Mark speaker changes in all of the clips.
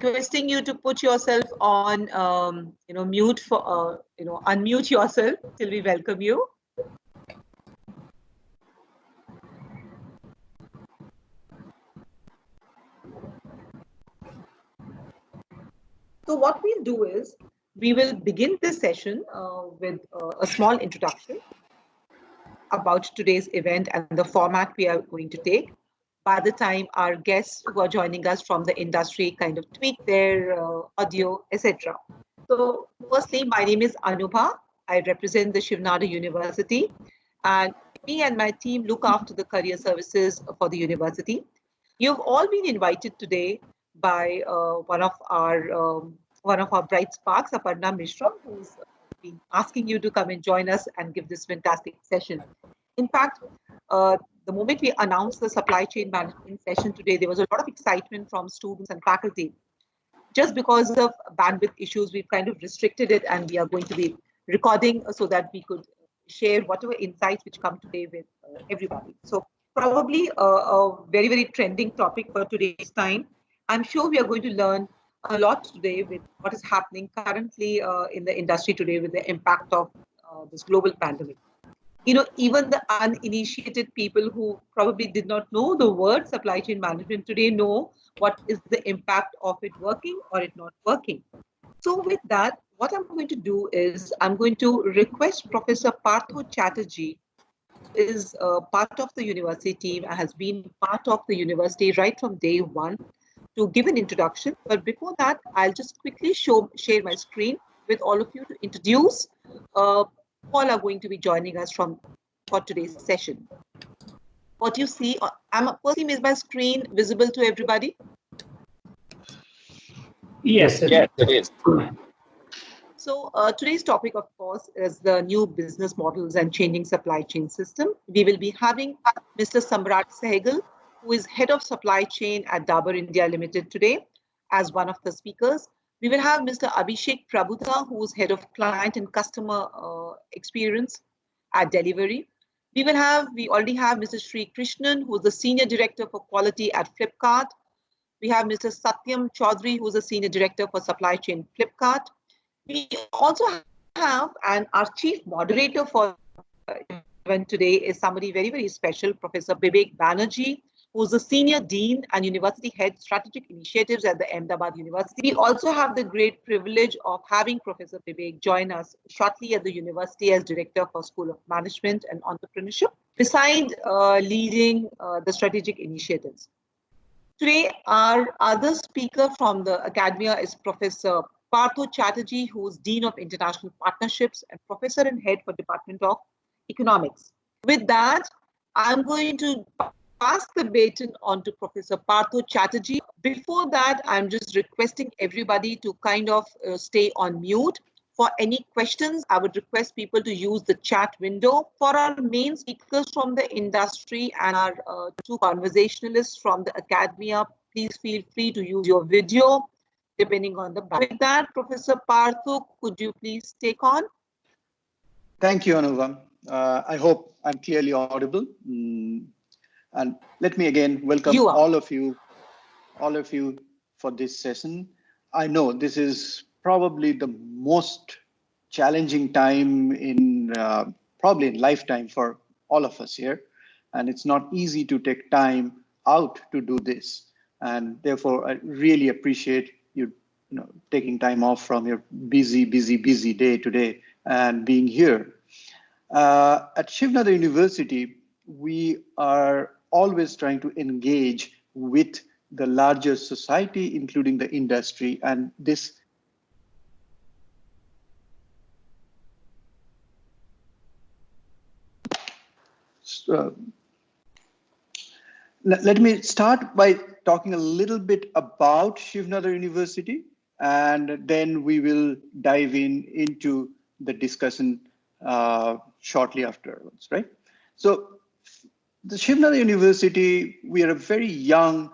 Speaker 1: requesting you to put yourself on, mute for, unmute yourself till we welcome you. So what we'll do is, we will begin this session with a small introduction about today's event and the format we are going to take. By the time our guests who are joining us from the industry kind of tweak their audio, etc. So firstly, my name is Anubha. I represent the Shiv Nada University, and me and my team look after the career services for the university. You've all been invited today by one of our bright sparks, Aparna Mishra, who's been asking you to come and join us and give this fantastic session. In fact, the moment we announced the supply chain management session today, there was a lot of excitement from students and faculty. Just because of bandwidth issues, we've kind of restricted it, and we are going to be recording so that we could share whatever insights which come today with everybody. So probably a very, very trending topic for today's time. I'm sure we are going to learn a lot today with what is happening currently in the industry today with the impact of this global pandemic. Even the uninitiated people who probably did not know the word supply chain management today know what is the impact of it working or it not working. So with that, what I'm going to do is I'm going to request Professor Partho Chatterjee, is part of the university team and has been part of the university right from day one, to give an introduction. But before that, I'll just quickly share my screen with all of you to introduce who all are going to be joining us for today's session. What you see, firstly, is my screen visible to everybody?
Speaker 2: Yes, it is.
Speaker 1: So today's topic, of course, is the new business models and changing supply chain system. We will be having Mr. Samrat Sehgal, who is head of supply chain at Dabur India Limited today, as one of the speakers. We will have Mr. Abhishek Prabhuda, who is head of client and customer experience at Delivery. We already have Mr. Sri Krishnan, who is the senior director for quality at Flipkart. We have Mr. Satyam Chaudhary, who is the senior director for supply chain Flipkart. We also have, and our chief moderator for the event today is somebody very, very special, Professor Bibek Banerjee, who's the Senior Dean and University Head Strategic Initiatives at the Ahmedabad University. We also have the great privilege of having Professor Bibek join us shortly at the university as Director for School of Management and Entrepreneurship, beside leading the strategic initiatives. Today, our other speaker from the academia is Professor Partho Chatterjee, who is Dean of International Partnerships and Professor and Head for Department of Economics. With that, I'm going to pass the baton on to Professor Partho Chatterjee. Before that, I'm just requesting everybody to kind of stay on mute. For any questions, I would request people to use the chat window. For our main speakers from the industry and our two conversationalists from the academia, please feel free to use your video, depending on the background. With that, Professor Partho, could you please take on?
Speaker 3: Thank you, Anubha. I hope I'm clearly audible. And let me again welcome all of you for this session. I know this is probably the most challenging time in probably in lifetime for all of us here. And it's not easy to take time out to do this. And therefore, I really appreciate you taking time off from your busy day today and being here. At Shiv Nada University, we are always trying to engage with the larger society, including the industry, and this let me start by talking a little bit about Shiv Nada University, and then we will dive into the discussion shortly afterwards, right? So the Shiv Nada University, we are a very young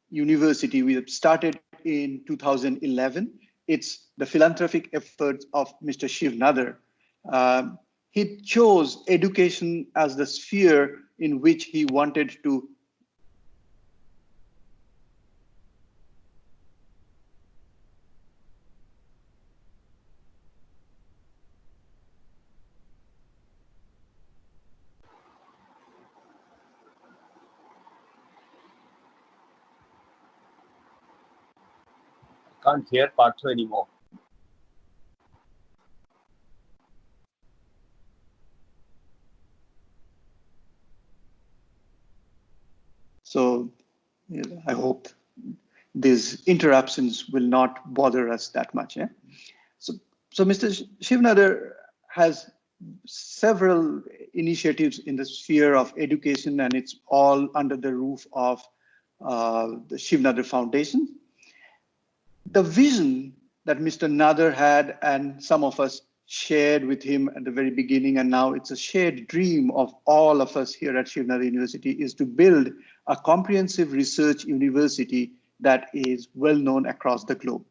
Speaker 3: university. We have started in 2011. It's the philanthropic efforts of Mr. Shiv Nada. He chose education as the sphere in which he wanted to
Speaker 2: Can't hear Partho anymore.
Speaker 3: So I hope these interruptions will not bother us that much. Yeah? So Mr. Shivnadar has several initiatives in the sphere of education, and it's all under the roof of the Shivnadar Foundation. The vision that Mr. Nadar had and some of us shared with him at the very beginning, and now it's a shared dream of all of us here at Shivnadar University, is to build a comprehensive research university that is well known across the globe.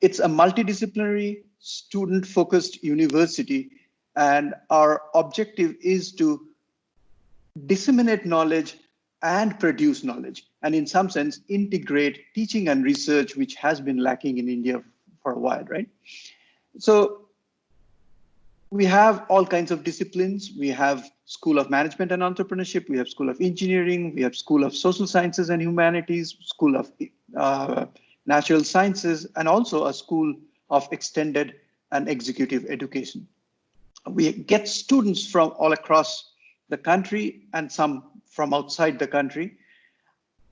Speaker 3: It's a multidisciplinary, student-focused university, and our objective is to disseminate knowledge and produce knowledge, and in some sense, integrate teaching and research, which has been lacking in India for a while, right? So we have all kinds of disciplines. We have School of Management and Entrepreneurship, we have School of Engineering, we have School of Social Sciences and Humanities, School of Natural Sciences, and also a School of Extended and Executive Education. We get students from all across the country and some from outside the country.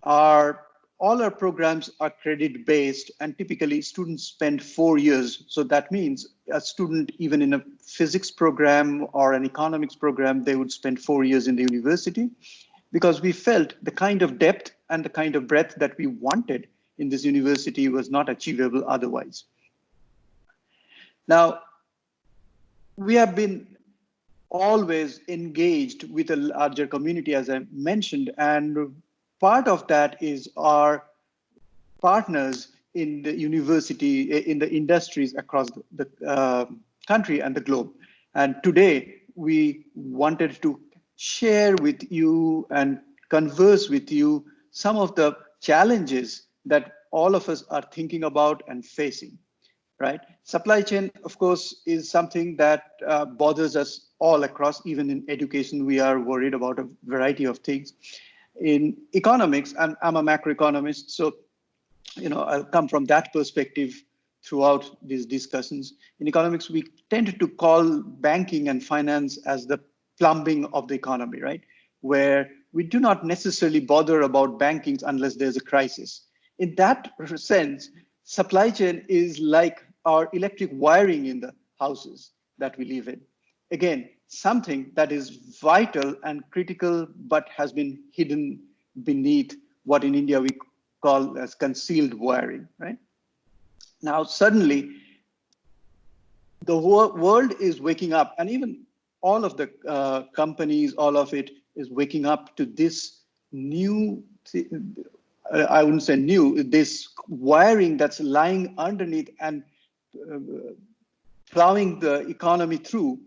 Speaker 3: All our programs are credit-based, and typically students spend 4 years. So that means a student, even in a physics program or an economics program, they would spend 4 years in the university, because we felt the kind of depth and the kind of breadth that we wanted in this university was not achievable otherwise. Now, we have been always engaged with a larger community, as I mentioned, and part of that is our partners in the university, in the industries across the country and the globe. And today, we wanted to share with you and converse with you some of the challenges that all of us are thinking about and facing, right? Supply chain, of course, is something that bothers us all across. Even in education, we are worried about a variety of things. In economics, I'm a macroeconomist, so I'll come from that perspective throughout these discussions. In economics, we tend to call banking and finance as the plumbing of the economy, right? Where we do not necessarily bother about banking unless there's a crisis. In that sense, supply chain is like our electric wiring in the houses that we live in. Again, something that is vital and critical, but has been hidden beneath what in India we call as concealed wiring, right? Now, suddenly, the world is waking up, and even all of the companies, all of it is waking up to this new, I wouldn't say new, this wiring that's lying underneath and plowing the economy through,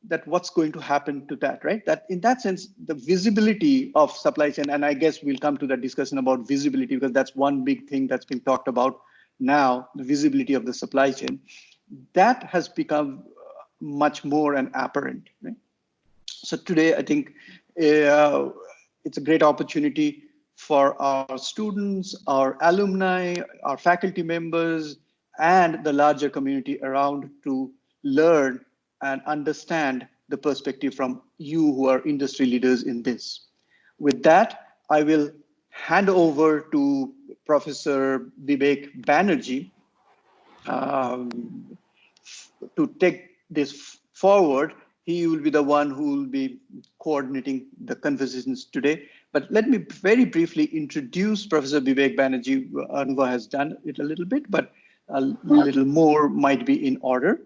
Speaker 3: that what's going to happen to that, right? That in that sense, the visibility of supply chain, and I guess we'll come to that discussion about visibility, because that's one big thing that's been talked about now, the visibility of the supply chain, that has become much more and apparent, right? So today, I think it's a great opportunity for our students, our alumni, our faculty members, and the larger community around to learn and understand the perspective from you who are industry leaders in this. With that, I will hand over to Professor Vivek Banerjee to take this forward. He will be the one who will be coordinating the conversations today. But let me very briefly introduce Professor Vivek Banerjee. Anuva has done it a little bit, but a little more might be in order.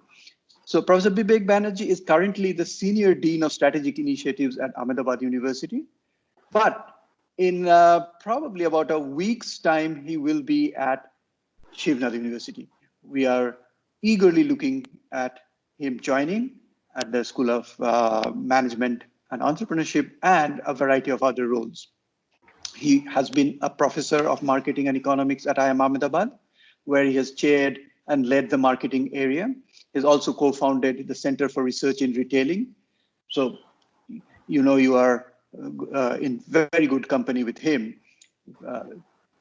Speaker 3: So Professor Vivek Banerjee is currently the Senior Dean of Strategic Initiatives at Ahmedabad University. But in probably about a week's time, he will be at Shivnadar University. We are eagerly looking at him joining at the School of Management and Entrepreneurship and a variety of other roles. He has been a professor of marketing and economics at IIM Ahmedabad, where he has chaired and led the marketing area. He's also co-founded the Center for Research in Retailing. So, you are in very good company with him.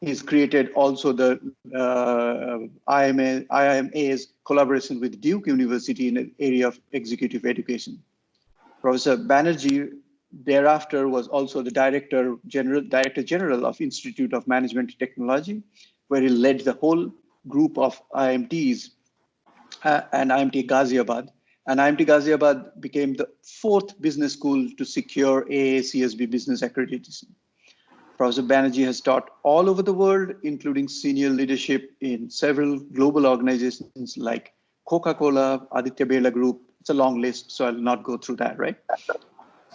Speaker 3: He's created also the IIMA's collaboration with Duke University in the area of executive education. Professor Banerjee thereafter was also the Director General of Institute of Management Technology, where he led the whole group of IMTs and IMT Ghaziabad. And IMT Ghaziabad became the 4th business school to secure AACSB business accreditation. Professor Banerjee has taught all over the world, including senior leadership in several global organizations like Coca-Cola, Aditya Birla Group. It's a long list, so I'll not go through that, right?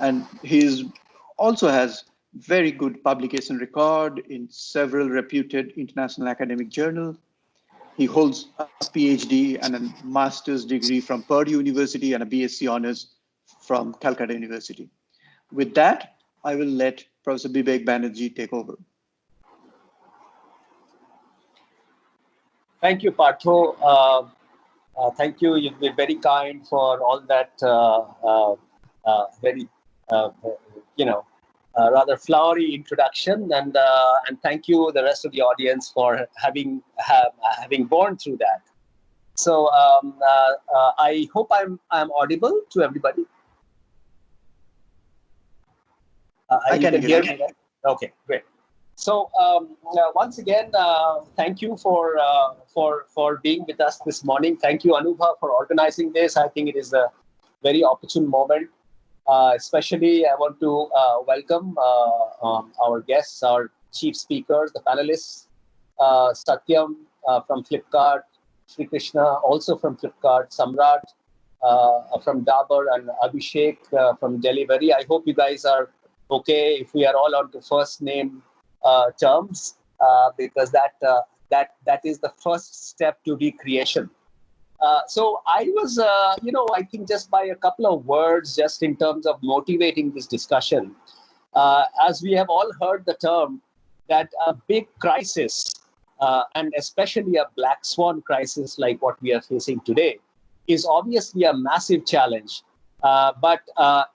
Speaker 3: And he also has very good publication record in several reputed international academic journals. He holds a PhD and a master's degree from Purdue University and a BSc honors from Calcutta University. With that, I will let Professor Bibek Banerjee take over.
Speaker 2: Thank you, Partho. Thank you. You've been very kind for all that very, rather flowery introduction, and thank you the rest of the audience for having borne through that. So I hope I'm audible to everybody.
Speaker 3: I can hear you.
Speaker 2: Okay, great. So once again, thank you for being with us this morning. Thank you, Anubha, for organizing this. I think it is a very opportune moment. Especially, I want to welcome our guests, our chief speakers, the panelists, Satyam from Flipkart, Sri Krishna also from Flipkart, Samrat from Dabur, and Abhishek from Delivery. I hope you guys are okay if we are all on to first name terms, because that is the first step to recreation. So I was, I think just by a couple of words, just in terms of motivating this discussion, as we have all heard the term that a big crisis, and especially a black swan crisis like what we are facing today, is obviously a massive challenge. But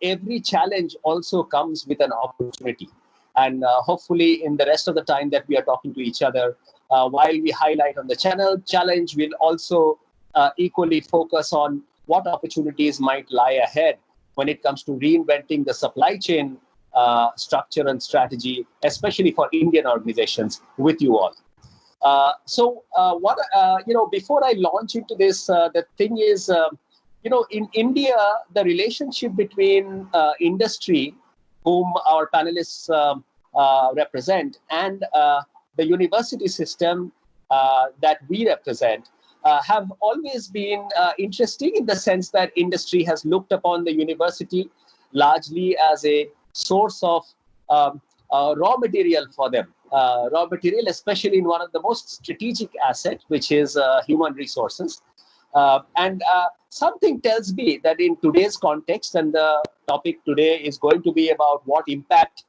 Speaker 2: every challenge also comes with an opportunity. And hopefully in the rest of the time that we are talking to each other, while we highlight on the challenge, we'll also equally focus on what opportunities might lie ahead when it comes to reinventing the supply chain structure and strategy, especially for Indian organizations with you all. Before I launch into this, the thing is, in India, the relationship between industry, whom our panelists represent, and the university system that we represent, have always been interesting in the sense that industry has looked upon the university largely as a source of raw material for them. Raw material, especially in one of the most strategic assets, which is human resources. And something tells me that in today's context, and the topic today is going to be about what impact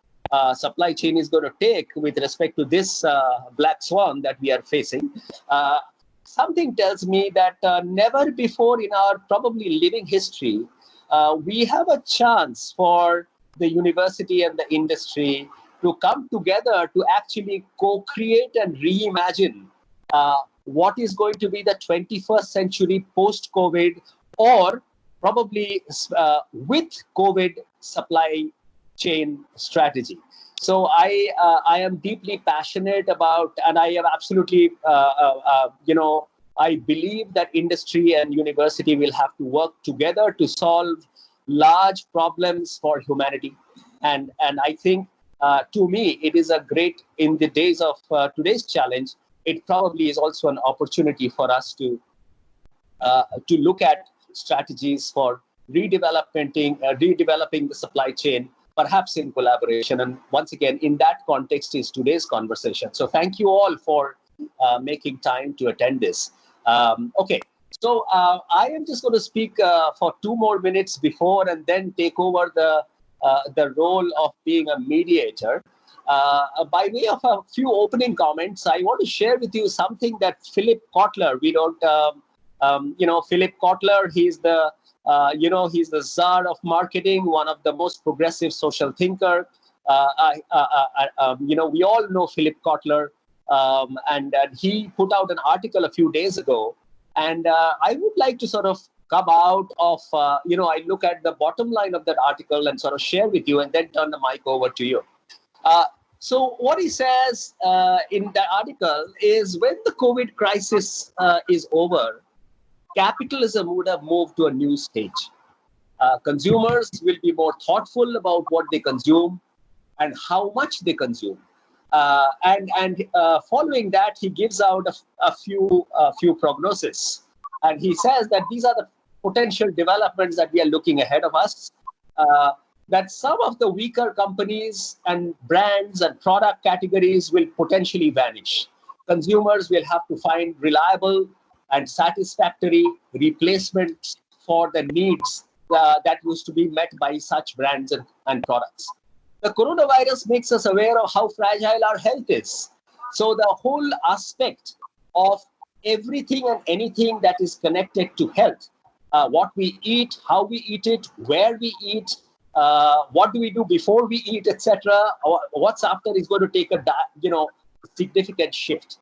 Speaker 2: supply chain is going to take with respect to this black swan that we are facing. Something tells me that never before in our probably living history, we have a chance for the university and the industry to come together to actually co-create and reimagine what is going to be the 21st century post-COVID, or probably with COVID supply chain strategy. So I am deeply passionate about, and I am absolutely, I believe that industry and university will have to work together to solve large problems for humanity. And I think, to me, it is a great, in the days of today's challenge, it probably is also an opportunity for us to look at strategies for redeveloping the supply chain, perhaps in collaboration. And once again, in that context is today's conversation. So thank you all for making time to attend this. Okay, so I am just going to speak for 2 more minutes before and then take over the role of being a mediator. By way of a few opening comments, I want to share with you something that Philip Kotler, we don't, Philip Kotler, he's the czar of marketing, one of the most progressive social thinker. We all know Philip Kotler. and he put out an article a few days ago. And I would like to sort of come out of, I look at the bottom line of that article and sort of share with you and then turn the mic over to you. So what he says in the article is when the COVID crisis is over, capitalism would have moved to a new stage. Consumers will be more thoughtful about what they consume and how much they consume. And following that, he gives out a few prognoses. And he says that these are the potential developments that we are looking ahead of us. That some of the weaker companies and brands and product categories will potentially vanish. Consumers will have to find reliable and satisfactory replacements for the needs that used to be met by such brands and products. The coronavirus makes us aware of how fragile our health is. So the whole aspect of everything and anything that is connected to health, what we eat, how we eat it, where we eat, what do we do before we eat, etc., or what's after is going to take a significant shift.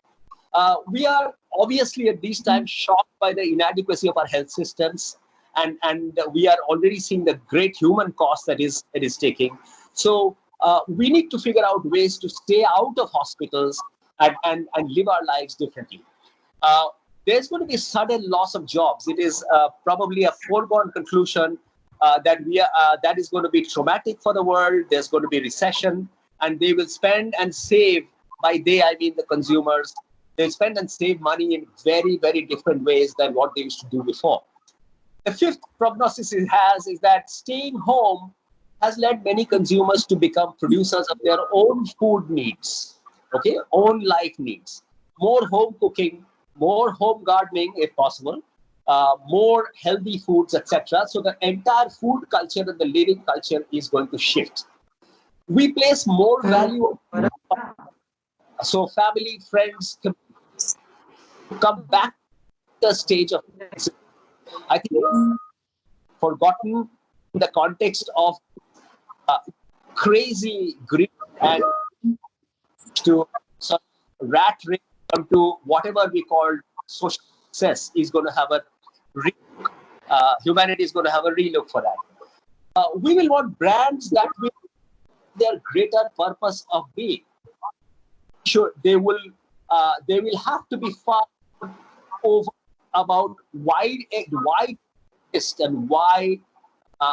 Speaker 2: We are obviously at these times shocked by the inadequacy of our health systems, and we are already seeing the great human cost that is taking. So we need to figure out ways to stay out of hospitals and live our lives differently. There's going to be sudden loss of jobs. It is probably a foregone conclusion that is going to be traumatic for the world. There's going to be recession, and they will spend and save. By they, I mean the consumers. They spend and save money in very, very different ways than what they used to do before. The fifth prognosis it has is that staying home has led many consumers to become producers of their own food needs, own life needs, more home cooking, more home gardening if possible, more healthy foods, etc. So the entire food culture and the living culture is going to shift. We place more value on so family, friends can come back to the stage of, I think, forgotten in the context of crazy greed and to sort of rat race onto whatever we call social success is going to have a humanity is going to have a relook for that. We will want brands that will their greater purpose of being. Sure, they will have to be far over about why and why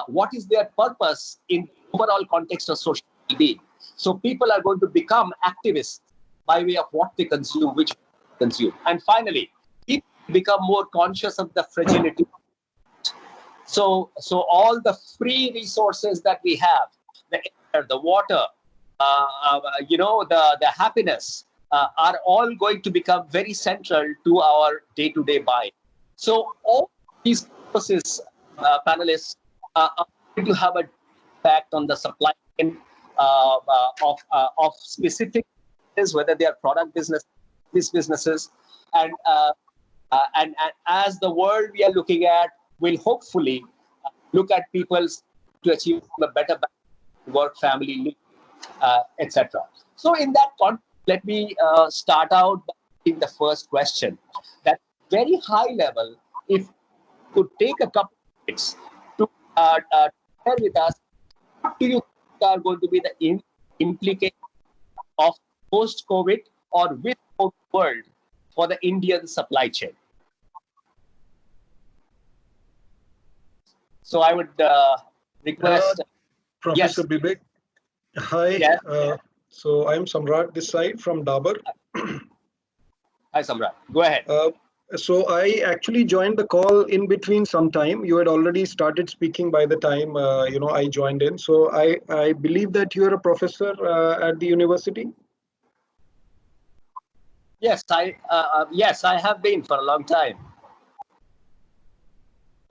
Speaker 2: what is their purpose in the overall context of social being. So people are going to become activists by way of what they consume, which they consume. And finally, people become more conscious of the fragility. So all the free resources that we have, the air, the water, the happiness, are all going to become very central to our day-to-day buying. So all these processes, panelists, are going to have an impact on the supply chain of specific businesses, whether they are product businesses, and as the world we are looking at will hopefully look at people to achieve a better work, family, etc. So in that context, let me start out by asking the first question. That very high level, if you could take a couple of minutes to share with us, what do you think are going to be the implications of post-COVID or with COVID world for the Indian supply chain? So I would request
Speaker 4: Professor Vivek. Hi.
Speaker 2: Yes.
Speaker 4: So I'm Samrat this side from Dabur.
Speaker 2: Hi, Samrat. Go ahead.
Speaker 4: So I actually joined the call in between some time. You had already started speaking by the time I joined in. So I believe that you are a professor at the university.
Speaker 2: Yes, I have been for a long time.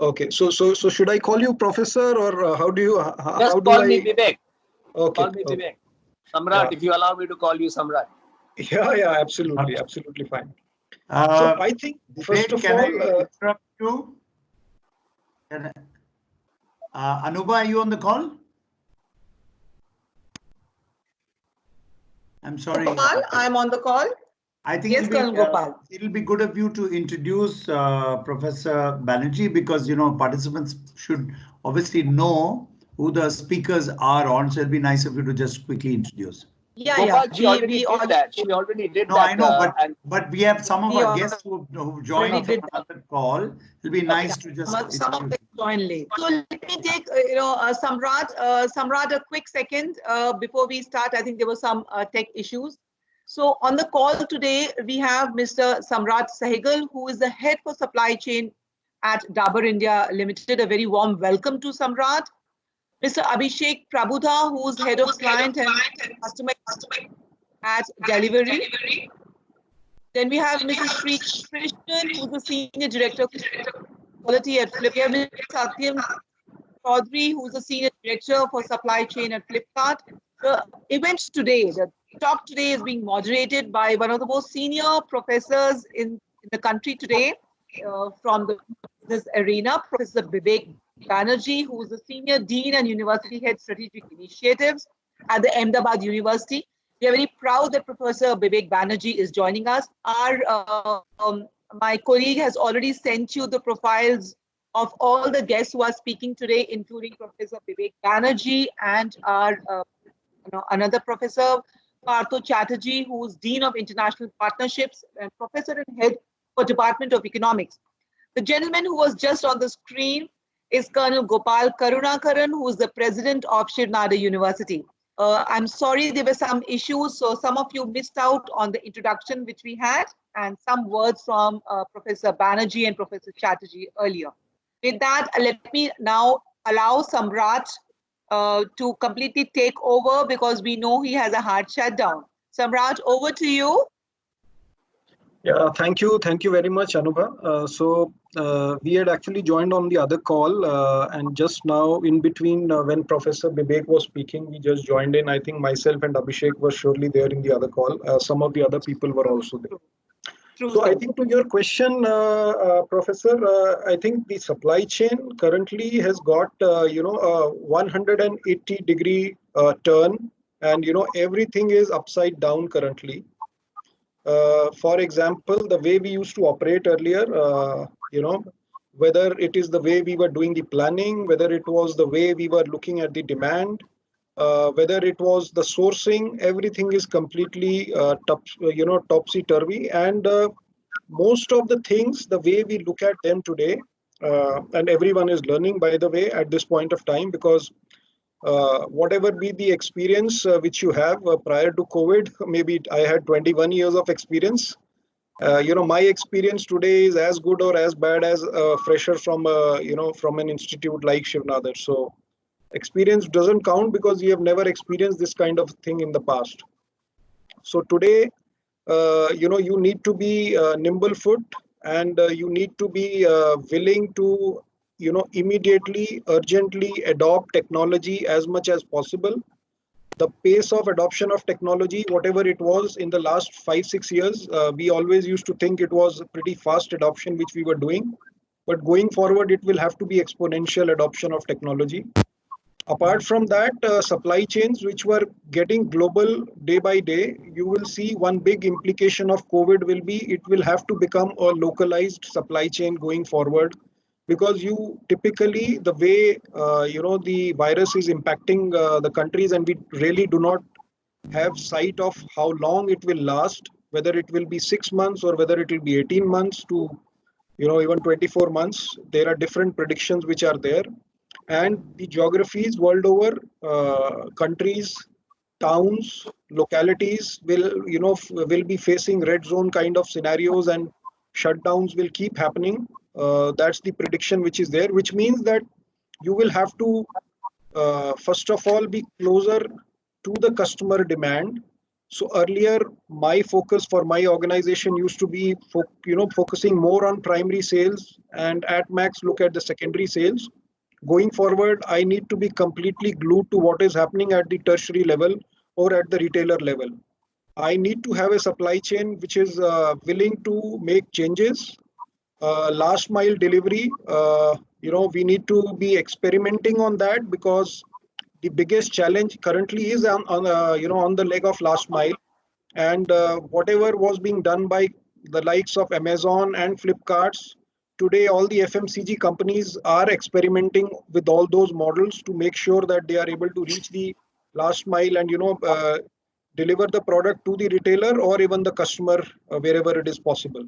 Speaker 4: Okay, so should I call you professor, or how do you?
Speaker 2: Just call me Vivek.
Speaker 4: Okay.
Speaker 2: Call me Vivek. Samrat, if you allow me to call you Samrat.
Speaker 4: Yeah, absolutely fine. So I think first of all,
Speaker 5: interrupt you? Anuba, are you on the call? I'm sorry.
Speaker 1: I'm on the call.
Speaker 5: I think
Speaker 1: Yes, Colonel Gopal.
Speaker 5: It'll be good of you to introduce Professor Banerjee, because participants should obviously know who the speakers are on. So it'll be nice of you to just quickly introduce.
Speaker 1: Yeah,
Speaker 2: Gopal,
Speaker 1: yeah.
Speaker 2: She already did that. She already did
Speaker 5: No,
Speaker 2: that.
Speaker 5: I know, but we have some of our guests who joined from
Speaker 1: did
Speaker 5: another call. It'll be nice to just
Speaker 1: some of them join late. So let me take Samrat, a quick second before we start. I think there were some tech issues. So on the call today, we have Mr. Samrat Sehgal, who is the head for supply chain at Dabur India Limited. A very warm welcome to Samrat. Mr. Abhishek Prabudha, who is head of client and customer at Delivery. Then we have Mrs. Sri Krishnan, who is the senior director of quality at Flipkart. Mr. Satyam Chaudhary, who is the senior director for supply chain at Flipkart. The event today, the talk today is being moderated by one of the most senior professors in the country today from the business arena, Professor Bibek Banerjee, who is the senior dean and university head strategic initiatives at the Ahmedabad University. We are very proud that Professor Bibek Banerjee is joining us. My colleague has already sent you the profiles of all the guests who are speaking today, including Professor Bibek Banerjee and our another professor, Partho Chatterjee, who is Dean of International Partnerships and Professor and Head for Department of Economics. The gentleman who was just on the screen is Colonel Gopal Karunakaran, who is the President of Shiv Nada University. I'm sorry, there were some issues, so some of you missed out on the introduction which we had, and some words from Professor Banerjee and Professor Chatterjee earlier. With that, let me now allow Samrat to completely take over, because we know he has a hard shutdown. Samrat, over to you.
Speaker 4: Yeah, thank you very much, Anubha. We had actually joined on the other call, and just now in between when Professor Bibek was speaking, we just joined in. I think myself and Abhishek were surely there in the other call. Some of the other people were also there. So I think to your question, Professor, I think the supply chain currently has got, a 180-degree turn, and, everything is upside down currently. For example, the way we used to operate earlier, whether it is the way we were doing the planning, whether it was the way we were looking at the demand, whether it was the sourcing, everything is completely topsy-turvy. And most of the things, the way we look at them today, and everyone is learning, by the way, at this point of time, because whatever be the experience which you have prior to COVID, maybe I had 21 years of experience. My experience today is as good or as bad as a fresher from an institute like Shiv Nada. So experience doesn't count, because you have never experienced this kind of thing in the past. So today, you need to be nimble foot, and you need to be willing to immediately, urgently adopt technology as much as possible. The pace of adoption of technology, whatever it was in the last 5-6 years, we always used to think it was a pretty fast adoption which we were doing. But going forward, it will have to be exponential adoption of technology. Apart from that, supply chains which were getting global day by day, you will see one big implication of COVID will be it will have to become a localized supply chain going forward. Because you typically, the way the virus is impacting the countries, and we really do not have sight of how long it will last, whether it will be 6 months or whether it will be 18 months to even 24 months. There are different predictions which are there, and the geographies world over, countries, towns, localities will be facing red zone kind of scenarios, and shutdowns will keep happening. That's the prediction which is there, which means that you will have to first of all be closer to the customer demand. So earlier, my focus for my organization used to be focusing more on primary sales, and at max look at the secondary sales. Going forward, I need to be completely glued to what is happening at the tertiary level or at the retailer level. I need to have a supply chain which is willing to make changes. Last mile delivery, we need to be experimenting on that, because the biggest challenge currently is on the leg of last mile. And whatever was being done by the likes of Amazon and Flipkarts, today all the FMCG companies are experimenting with all those models to make sure that they are able to reach the last mile and deliver the product to the retailer or even the customer wherever it is possible.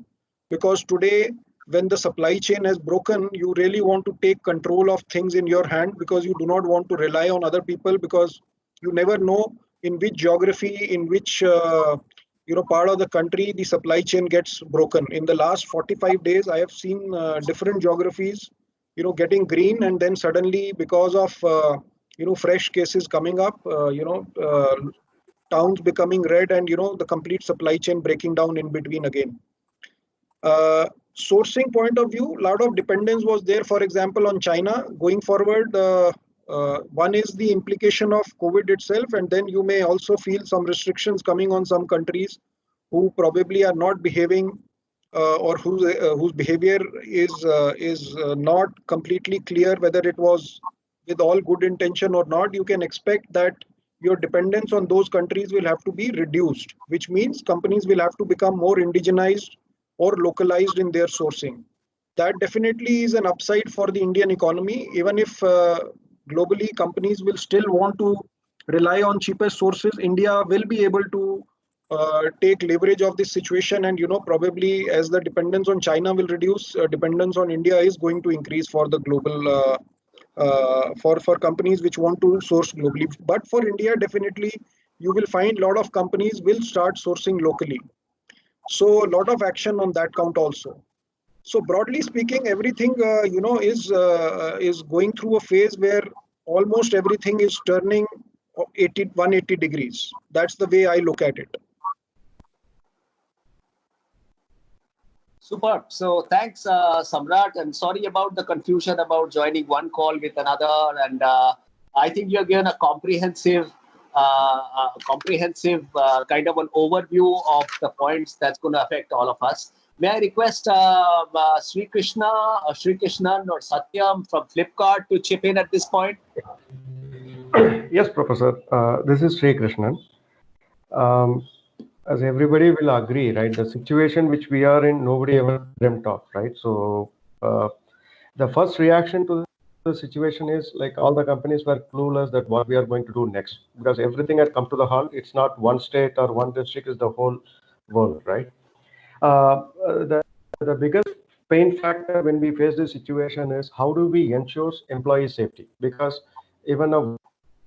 Speaker 4: Because today, when the supply chain has broken, you really want to take control of things in your hand, because you do not want to rely on other people, because you never know in which geography, in which part of the country the supply chain gets broken. In the last 45 days, I have seen different geographies getting green, and then suddenly, because of fresh cases coming up, towns becoming red, and the complete supply chain breaking down in between again. Sourcing point of view, a lot of dependence was there, for example, on China. Going forward, one is the implication of COVID itself, and then you may also feel some restrictions coming on some countries who probably are not behaving or whose behavior is not completely clear whether it was with all good intention or not. You can expect that your dependence on those countries will have to be reduced, which means companies will have to become more indigenized or localized in their sourcing. That definitely is an upside for the Indian economy, even if globally companies will still want to rely on cheapest sources. India will be able to take leverage of this situation, and probably as the dependence on China will reduce, dependence on India is going to increase for the global for companies which want to source globally. But for India, definitely you will find a lot of companies will start sourcing locally. So a lot of action on that count also. So broadly speaking, everything is going through a phase where almost everything is turning 180 degrees. That's the way I look at it.
Speaker 2: Superb. So thanks, Samrat, and sorry about the confusion about joining one call with another. And I think you have given a comprehensive kind of an overview of the points that's going to affect all of us. May I request Sri Krishnan or Satyam from Flipkart to chip in at this point?
Speaker 6: Yes, Professor. This is Sri Krishnan. As everybody will agree, right, the situation which we are in, nobody ever dreamt of, right? So the first reaction to the situation is like all the companies were clueless that what we are going to do next, because everything had come to the halt. It's not one state or one district, it's the whole world, right? The biggest pain factor when we face this situation is how do we ensure employee safety? Because even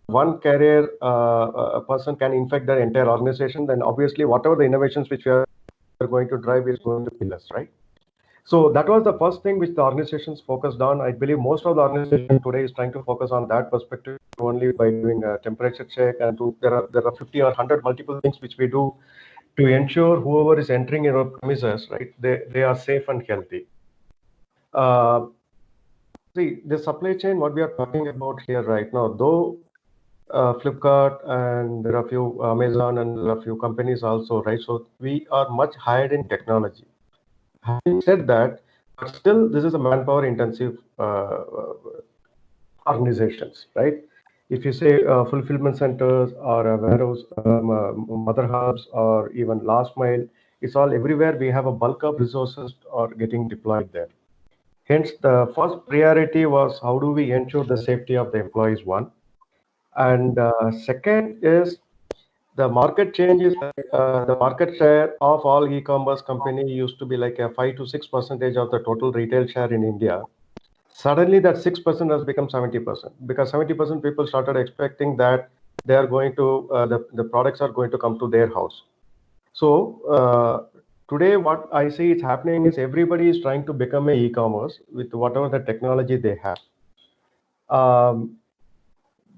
Speaker 6: one carrier a person can infect the entire organization, then obviously whatever the innovations which we are going to drive is going to kill us, right? So that was the first thing which the organizations focused on. I believe most of the organization today is trying to focus on that perspective only by doing a temperature check, and there are 50 or 100 multiple things which we do to ensure whoever is entering your premises, right, they are safe and healthy. See, the supply chain, what we are talking about here right now, though Flipkart and there are a few Amazon and there are a few companies also, right? So we are much higher in technology. Having said that, but still this is a manpower intensive organizations, right? If you say fulfillment centers or a warehouse, mother hubs, or even last mile, it's all everywhere. We have a bulk of resources are getting deployed there. Hence, the first priority was how do we ensure the safety of the employees, one. And second is the market changes. The market share of all e-commerce company used to be like a 5 to 6% of the total retail share in India. Suddenly that 6% has become 70%, because 70% people started expecting that they are going to, the products are going to come to their house. So today what I see is happening is everybody is trying to become a e-commerce with whatever the technology they have.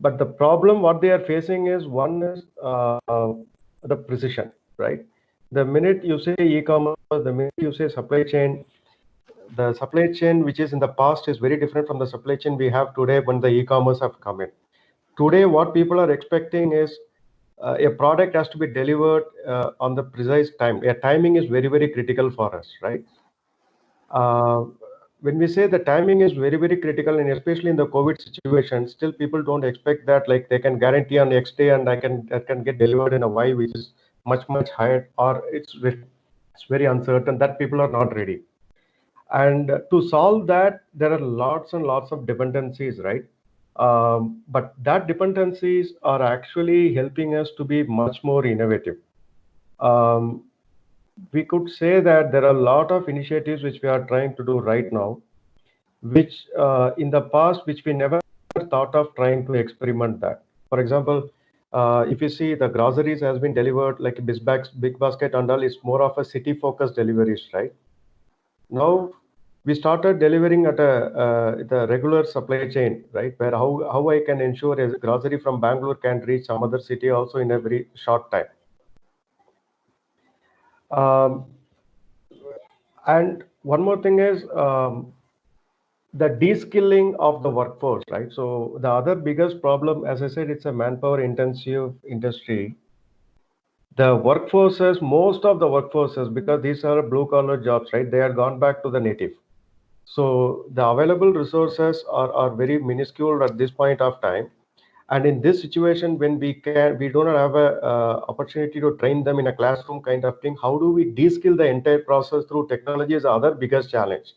Speaker 6: But the problem what they are facing is, one is the precision, right? The minute you say e-commerce, the minute you say supply chain, the supply chain which is in the past is very different from the supply chain we have today when the e-commerce have come in. Today, what people are expecting is a product has to be delivered on the precise time. Timing is very, very critical for us, right? When we say the timing is very, very critical, and especially in the COVID situation, still people don't expect that like they can guarantee on X day and that can get delivered in a Y, which is much higher, or it's very uncertain, that people are not ready. And to solve that, there are lots and lots of dependencies, right? But that dependencies are actually helping us to be much more innovative. We could say that there are a lot of initiatives which we are trying to do right now, which in the past, which we never thought of trying to experiment that. For example, if you see, the groceries has been delivered like Big Basket and all, is more of a city focused deliveries, right? Now we started delivering at the regular supply chain, right? Where how I can ensure a grocery from Bangalore can reach some other city also in a very short time. And one more thing is the de-skilling of the workforce, right? So the other biggest problem, as I said, it's a manpower intensive industry. The workforces, most of the workforces, because these are blue collar jobs, right? They are gone back to the native. So the available resources are very minuscule at this point of time. And in this situation, when we do not have a opportunity to train them in a classroom kind of thing, how do we de-skill the entire process through technology is the other biggest challenge.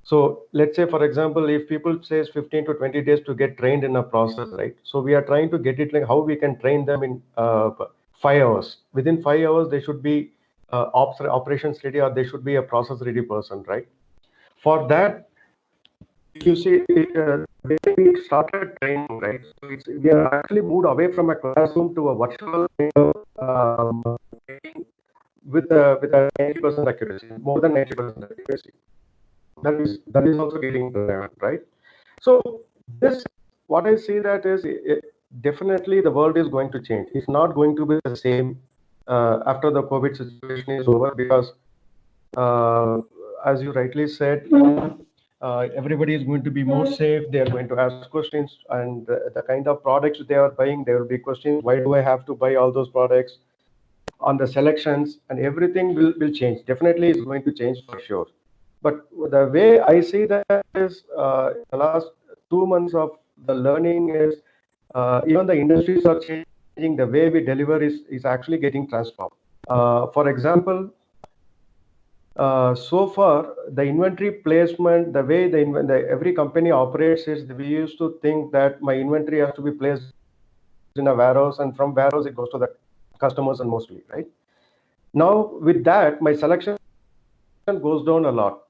Speaker 6: So let's say, for example, if people says 15 to 20 days to get trained in a process, right? So we are trying to get it like how we can train them in 5 hours. Within 5 hours, they should be operations ready, or they should be a process ready person, right? For that, if you see, we started training, right? So we are actually moved away from a classroom to a virtual with a 90% accuracy, more than 90% accuracy. That is also getting done, right? So this, what I see that is definitely the world is going to change. It's not going to be the same after the COVID situation is over, because as you rightly said, everybody is going to be more safe. They are going to ask questions, and the kind of products they are buying, there will be questions. Why do I have to buy all those products? On the selections, and everything will change. Definitely is going to change for sure. But the way I see that is the last 2 months of the learning is even the industries are changing. The way we deliver is actually getting transformed. For example, so far the inventory placement, the way every company operates is, we used to think that my inventory has to be placed in a warehouse, and from warehouse it goes to the customers, and mostly, right? Now with that, my selection goes down a lot.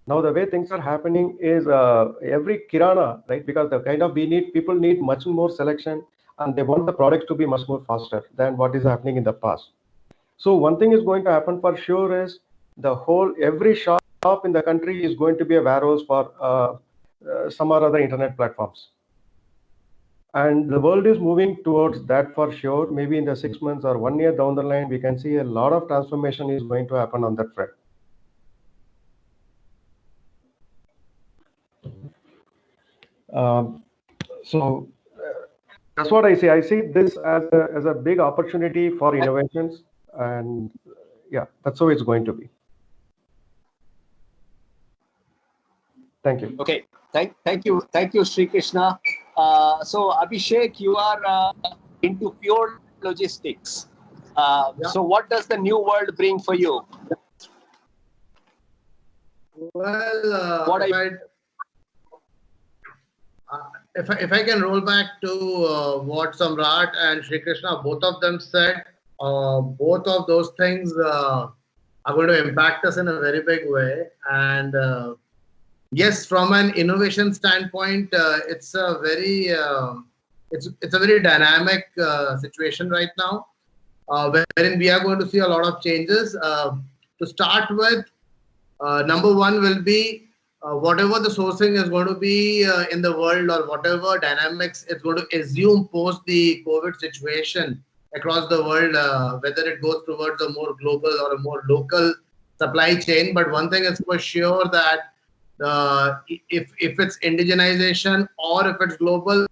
Speaker 6: Now the way things are happening is every kirana, right? Because the kind of people need much more selection, and they want the products to be much more faster than what is happening in the past. So one thing is going to happen for sure is every shop in the country is going to be a warehouse for some or other internet platforms. And the world is moving towards that for sure. Maybe in the 6 months or 1 year down the line, we can see a lot of transformation is going to happen on that front. So that's what I see. I see this as a big opportunity for innovations, and yeah, that's how it's going to be. Thank you.
Speaker 2: Okay, thank you, Sri Krishna. So Abhishek, you are into pure logistics. Yeah. So what does the new world bring for you?
Speaker 7: Well, if I can roll back to what Samrat and Sri Krishna, both of them said, both of those things are going to impact us in a very big way. And yes, from an innovation standpoint, it's a very dynamic situation right now, wherein we are going to see a lot of changes. To start with, number one will be whatever the sourcing is going to be in the world, or whatever dynamics it's going to assume post the COVID situation across the world, whether it goes towards a more global or a more local supply chain. But one thing is for sure, that if it's indigenization or if it's global,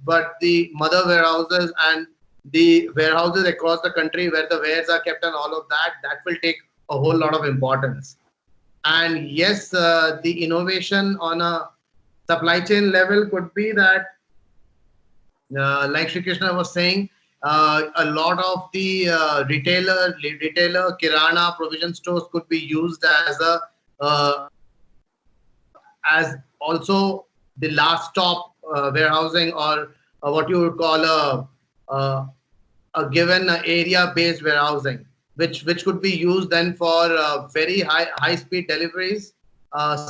Speaker 7: but the mother warehouses and the warehouses across the country where the wares are kept and all of that will take a whole lot of importance. And yes, the innovation on a supply chain level could be that, like Sri Krishna was saying, A lot of the retailer, kirana, provision stores could be used as also the last stop warehousing, or what you would call a given area-based warehousing, which could be used then for very high-speed deliveries,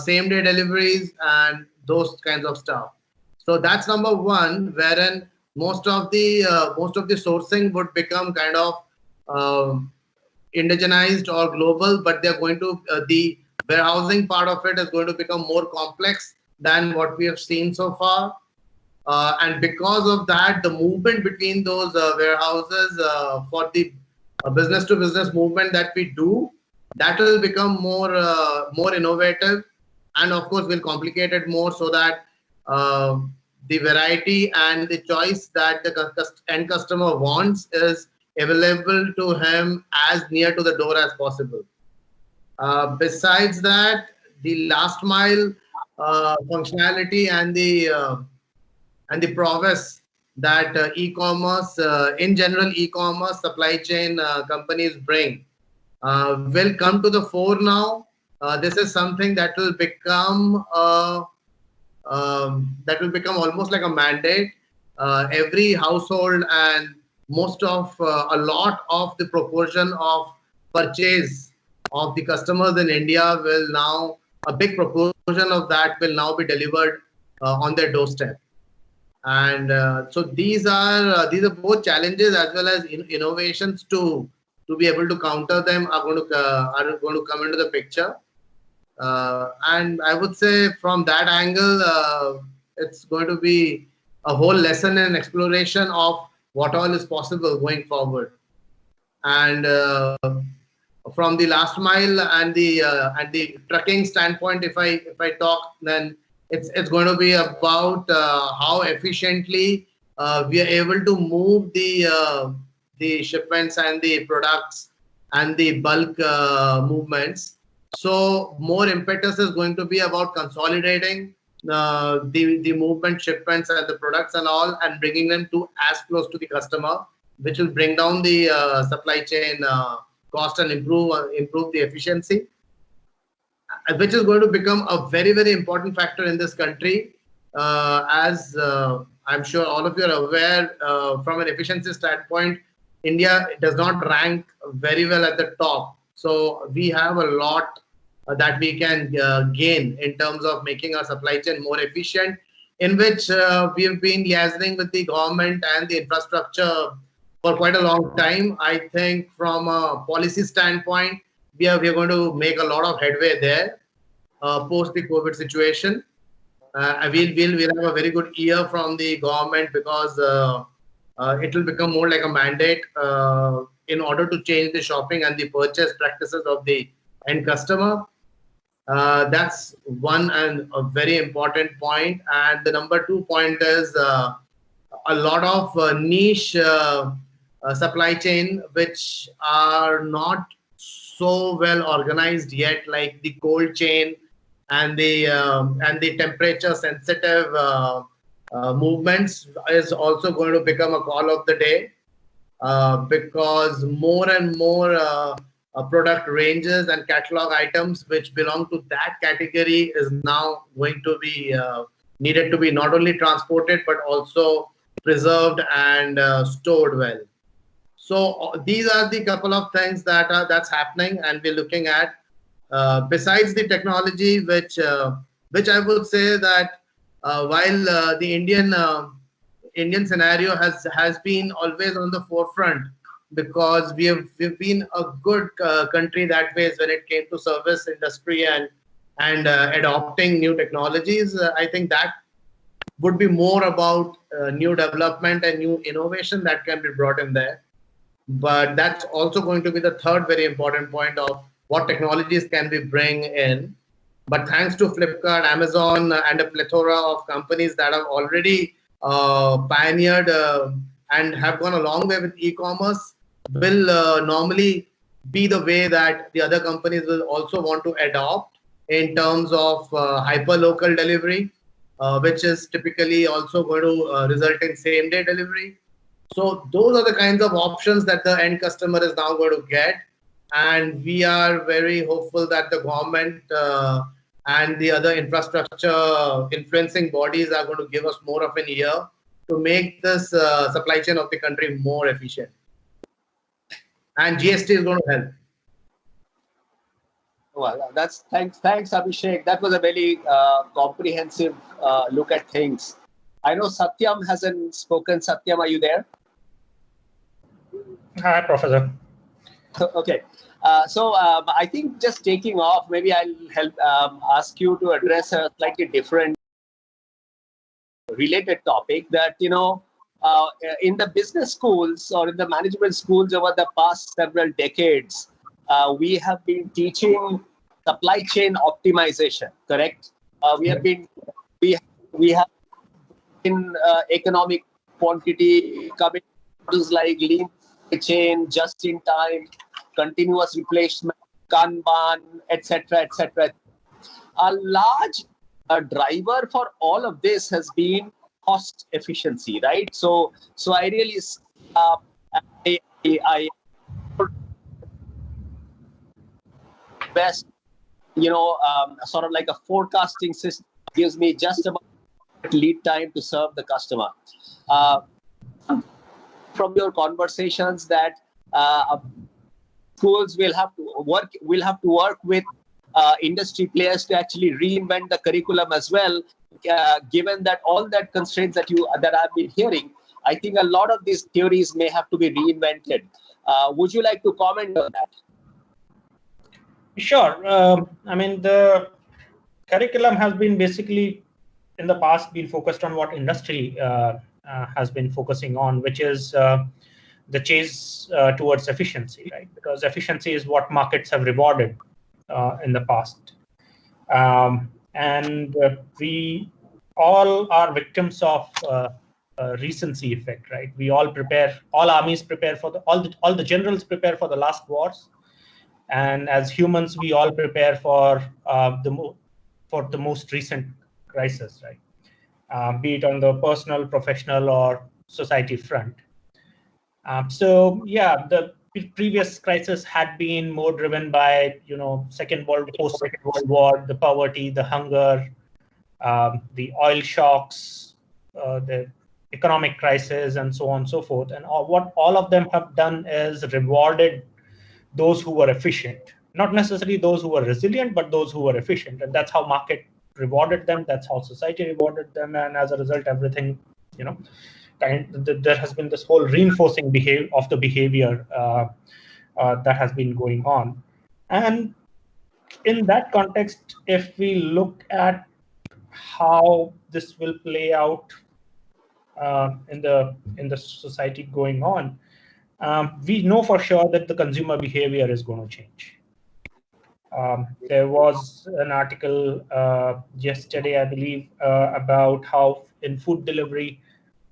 Speaker 7: same-day deliveries, and those kinds of stuff. So that's number one, wherein most of the sourcing would become kind of indigenized or global, but they're going to the warehousing part of it is going to become more complex than what we have seen so far. And because of that, the movement between those warehouses for the business-to-business movement that we do, that will become more innovative, and of course will complicate it more, so that the variety and the choice that the end customer wants is available to him as near to the door as possible. Besides that, the last mile functionality and the prowess that e-commerce, in general, e-commerce supply chain companies bring will come to the fore now. This is something that will become almost like a mandate. Every household and a lot of the proportion of purchase of the customers in India will now, a big proportion of that will now be delivered on their doorstep. And so these are both challenges as well as innovations to be able to counter them are going to come into the picture. And I would say from that angle, it's going to be a whole lesson in exploration of what all is possible going forward. And from the last mile and the trucking standpoint, if I talk, then it's going to be about how efficiently we are able to move the shipments and the products and the bulk movements. So more impetus is going to be about consolidating the movement, shipments, and the products and all, and bringing them to as close to the customer, which will bring down the supply chain cost and improve the efficiency, which is going to become a very, very important factor in this country. As I'm sure all of you are aware, from an efficiency standpoint, India does not rank very well at the top. So we have a lot that we can gain in terms of making our supply chain more efficient, in which we have been liaising with the government and the infrastructure for quite a long time. I think from a policy standpoint, we are going to make a lot of headway there post the COVID situation. We'll have a very good year from the government, because it will become more like a mandate in order to change the shopping and the purchase practices of the end customer. That's one and a very important point. And the number 2 point is a lot of niche supply chain which are not so well organized yet, like the cold chain and the temperature sensitive movements is also going to become a call of the day, because more and more product ranges and catalog items which belong to that category is now going to be needed to be not only transported but also preserved and stored well. So these are the couple of things that's happening, and we're looking at. Besides the technology, which I would say that while the Indian scenario has been always on the forefront, because we've been a good country that way when it came to service industry and adopting new technologies. I think that would be more about new development and new innovation that can be brought in there. But that's also going to be the third very important point of what technologies can we bring in. But thanks to Flipkart, Amazon, and a plethora of companies that have already pioneered and have gone a long way with e-commerce, will normally be the way that the other companies will also want to adopt in terms of hyper-local delivery, which is typically also going to result in same-day delivery. So those are the kinds of options that the end customer is now going to get. And we are very hopeful that the government and the other infrastructure influencing bodies are going to give us more of an ear to make this supply chain of the country more efficient. And GST is going to help.
Speaker 2: Well, that's thanks, Abhishek. That was a very comprehensive look at things. I know Satyam hasn't spoken. Satyam, are you there?
Speaker 8: Hi, Professor.
Speaker 2: Okay. I think just taking off, maybe I'll help ask you to address a slightly different related topic that, in the business schools or in the management schools over the past several decades, we have been teaching supply chain optimization, correct? We have been in economic quantity coming models like lean chain, just in time, continuous replacement, Kanban, etc., etc. A large driver for all of this has been cost efficiency, right? So I really I best, sort of like a forecasting system gives me just about lead time to serve the customer. From your conversations that schools will have to work with industry players to actually reinvent the curriculum as well. Given that all that constraints that I've been hearing, I think a lot of these theories may have to be reinvented. Would you like to comment on that?
Speaker 8: Sure. I mean, the curriculum has been basically in the past been focused on what industry has been focusing on, which is the chase towards efficiency, right? Because efficiency is what markets have rewarded in the past. And we all are victims of recency effect, right? We all armies prepare for all the generals prepare for the last wars. And as humans, we all prepare for the most recent crisis, right? Be it on the personal, professional, or society front. So yeah, the previous crisis had been more driven by post-Second World War, the poverty, the hunger, the oil shocks, the economic crisis, and so on and so forth. And what all of them have done is rewarded those who were efficient, not necessarily those who were resilient, but those who were efficient. And that's how market rewarded them. That's how society rewarded them. And as a result, everything, there has been this whole reinforcing of the behavior that has been going on. And in that context, if we look at how this will play out in the society going on, we know for sure that the consumer behavior is going to change. There was an article yesterday, I believe, about how in food delivery,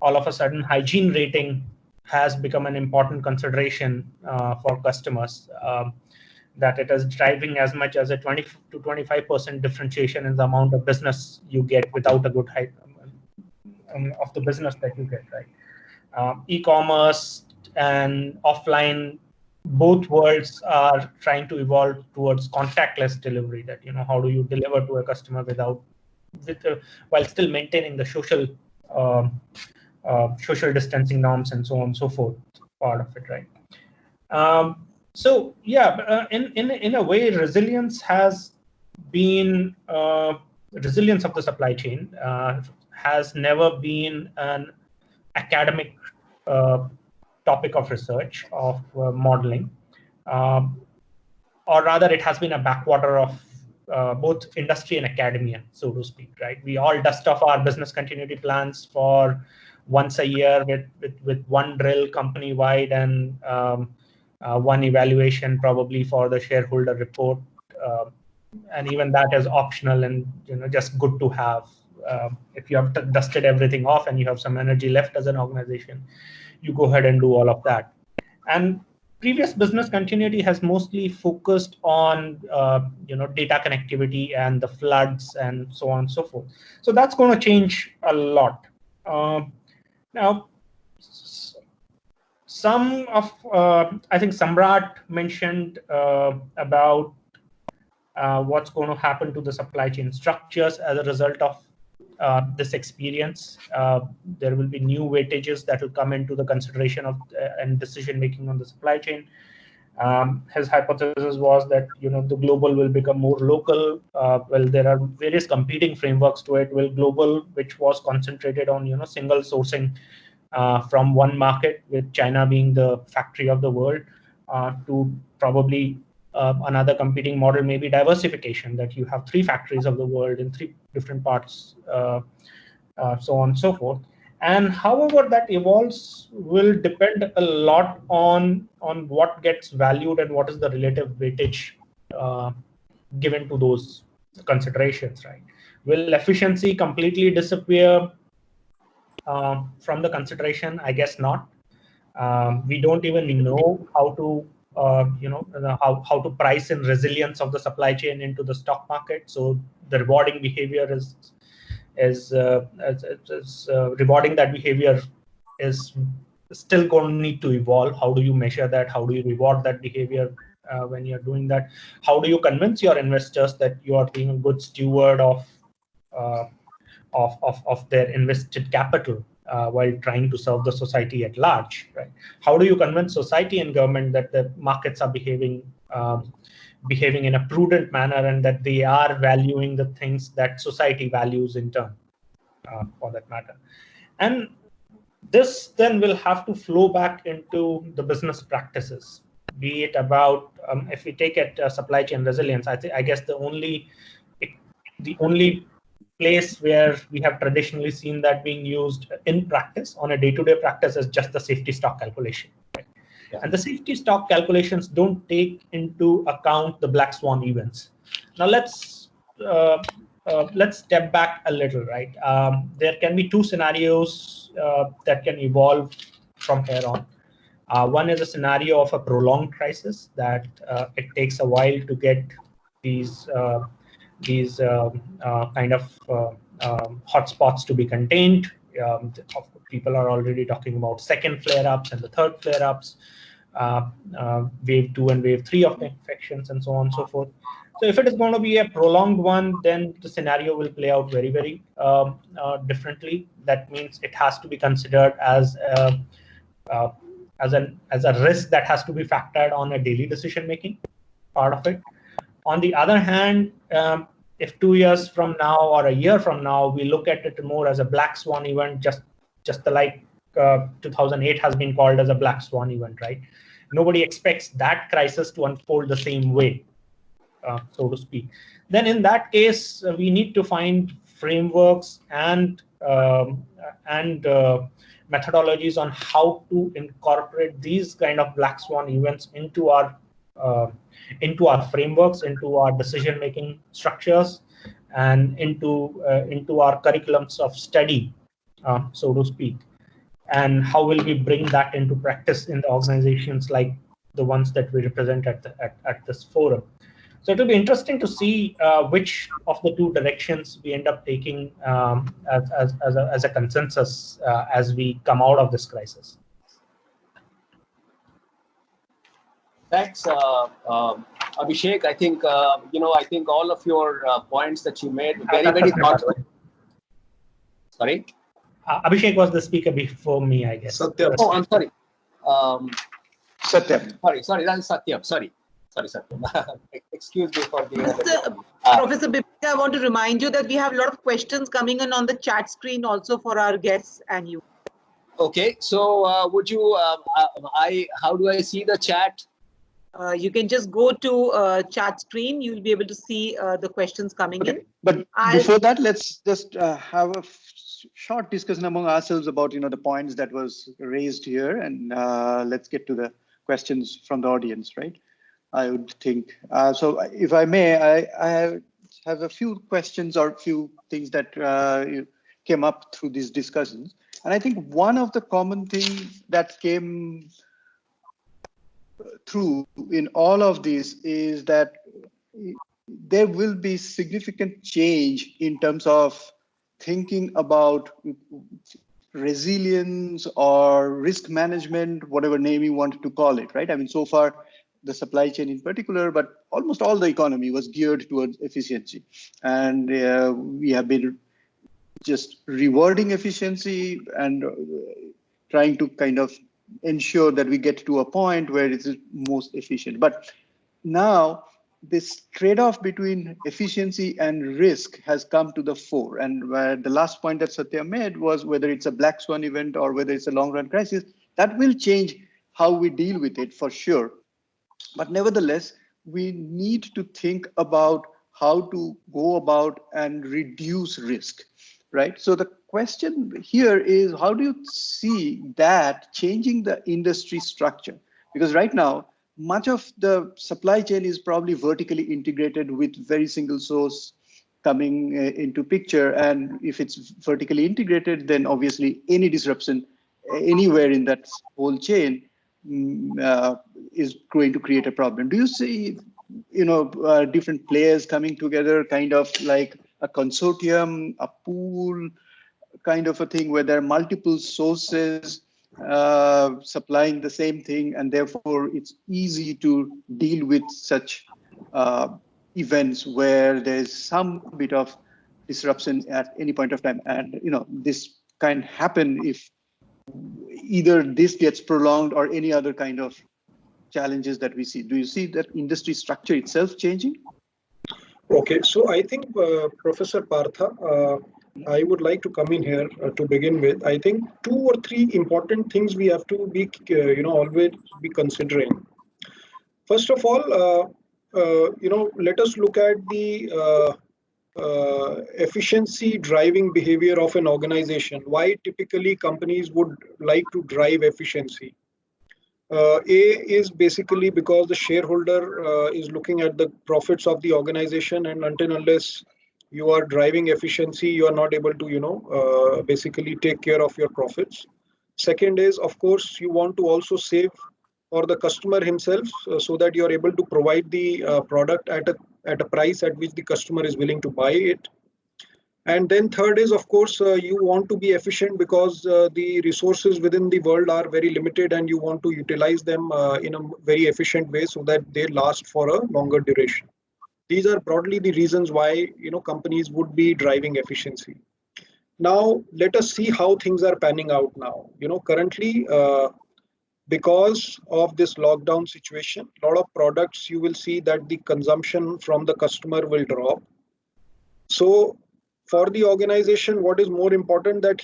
Speaker 8: all of a sudden, hygiene rating has become an important consideration for customers. That it is driving as much as a 20 to 25% differentiation in the amount of business you get without a good of the business that you get, right? E-commerce and offline, both worlds are trying to evolve towards contactless delivery. That how do you deliver to a customer while still maintaining the social distancing norms and so on and so forth, part of it, right? So yeah, in a way, resilience has been resilience of the supply chain has never been an academic topic of research, of modeling, or rather it has been a backwater of both industry and academia, so to speak, right? We all dust off our business continuity plans for once a year with one drill company-wide and one evaluation probably for the shareholder report. And even that is optional and just good to have. If you have dusted everything off and you have some energy left as an organization, you go ahead and do all of that. And previous business continuity has mostly focused on data connectivity and the floods and so on and so forth. So that's going to change a lot. Now, some of, I think Samrat mentioned about what's going to happen to the supply chain structures as a result of this experience. There will be new weightages that will come into the consideration of and decision making on the supply chain. His hypothesis was that the global will become more local. Well, there are various competing frameworks to it. Well, global, which was concentrated on single sourcing from one market, with China being the factory of the world, to probably another competing model, maybe diversification, that you have 3 factories of the world in 3 different parts, so on and so forth. And however that evolves will depend a lot on what gets valued and what is the relative weightage given to those considerations, right? Will efficiency completely disappear from the consideration? I guess not. We don't even know how to how to price in resilience of the supply chain into the stock market. So the rewarding behavior is rewarding that behavior is still going to need to evolve. How do you measure that? How do you reward that behavior when you're doing that? How do you convince your investors that you are being a good steward of their invested capital while trying to serve the society at large, right? How do you convince society and government that the markets are behaving in a prudent manner and that they are valuing the things that society values in turn, for that matter? And this then will have to flow back into the business practices, be it about, if we take it supply chain resilience, I guess the only place where we have traditionally seen that being used in practice on a day-to-day practice is just the safety stock calculation. Right? Yeah. And the safety stock calculations don't take into account the black swan events. Now let's step back a little, right? There can be 2 scenarios that can evolve from here on. One is a scenario of a prolonged crisis, that it takes a while to get these kind of hotspots to be contained. People are already talking about second flare-ups and the third flare-ups, wave 2 and wave 3 of the infections, and so on and so forth. So if it is going to be a prolonged one, then the scenario will play out very, very differently. That means it has to be considered as a risk that has to be factored on a daily decision-making part of it. On the other hand, if 2 years from now or a year from now, we look at it more as a black swan event, just like 2008 has been called as a black swan event, right? Nobody expects that crisis to unfold the same way, so to speak. Then in that case, we need to find frameworks and methodologies on how to incorporate these kind of black swan events into our frameworks, into our decision-making structures, and into our curriculums of study, so to speak. And how will we bring that into practice in the organizations like the ones that we represent at this forum? So it will be interesting to see which of the 2 directions we end up taking as a consensus as we come out of this crisis.
Speaker 2: Thanks, Abhishek. I think I think all of your points that you made very thoughtful. Sorry,
Speaker 8: Abhishek was the speaker before me, I guess.
Speaker 2: Satyam. Oh, I'm sorry.
Speaker 3: Satyam.
Speaker 2: Sorry, that is Satyam. Sorry, Satyam. Excuse me for the.
Speaker 1: Professor Bibika, I want to remind you that we have a lot of questions coming in on the chat screen also for our guests and you.
Speaker 2: Okay, so would you? How do I see the chat?
Speaker 1: You can just go to chat screen. You'll be able to see the questions coming in.
Speaker 3: But before that, let's just have a short discussion among ourselves about the points that was raised here, and let's get to the questions from the audience, right? I would think. So if I may, I have a few questions or a few things that came up through these discussions. And I think one of the common things that came through in all of this is that there will be significant change in terms of thinking about resilience or risk management, whatever name you want to call it, right? I mean, so far, the supply chain in particular, but almost all the economy was geared towards efficiency. And we have been just rewarding efficiency and trying to kind of ensure that we get to a point where it is most efficient. But now this trade-off between efficiency and risk has come to the fore. And where the last point that Satya made was whether it's a black swan event or whether it's a long-run crisis, that will change how we deal with it for sure. But nevertheless, we need to think about how to go about and reduce risk, right? So the question here is, how do you see that changing the industry structure? Because right now, much of the supply chain is probably vertically integrated with very single source coming into picture. And if it's vertically integrated, then obviously any disruption anywhere in that whole chain is going to create a problem. Do you see, different players coming together, kind of like a consortium, a pool kind of a thing where there are multiple sources supplying the same thing, and therefore it's easy to deal with such events where there's some bit of disruption at any point of time? And this can happen if either this gets prolonged or any other kind of challenges that we see. Do you see that industry structure itself changing?
Speaker 4: Okay, so I think Professor Partha, I would like to come in here to begin with. I think 2 or 3 important things we have to be, always be considering. First of all, let us look at the efficiency driving behavior of an organization. Why typically companies would like to drive efficiency? A is basically because the shareholder is looking at the profits of the organization, and until unless you are driving efficiency, you are not able to, basically take care of your profits. Second is, of course, you want to also save for the customer himself so that you are able to provide the product at a price at which the customer is willing to buy it. And then third is, of course, you want to be efficient because the resources within the world are very limited, and you want to utilize them in a very efficient way so that they last for a longer duration. These are broadly the reasons why companies would be driving efficiency. Now, let us see how things are panning out now. Currently, because of this lockdown situation, a lot of products you will see that the consumption from the customer will drop. So for the organization, what is more important that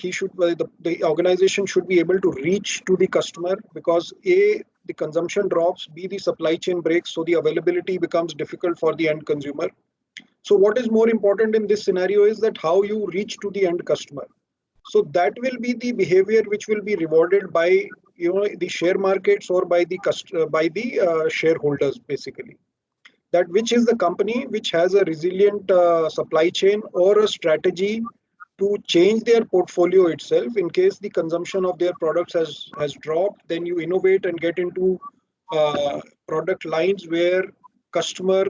Speaker 4: the organization should be able to reach to the customer, because A, the consumption drops, B, the supply chain breaks, so the availability becomes difficult for the end consumer. So what is more important in this scenario is that how you reach to the end customer. So that will be the behavior which will be rewarded by the share markets or by the shareholders, basically. That which is the company which has a resilient supply chain or a strategy to change their portfolio itself in case the consumption of their products has dropped. Then you innovate and get into product lines where customer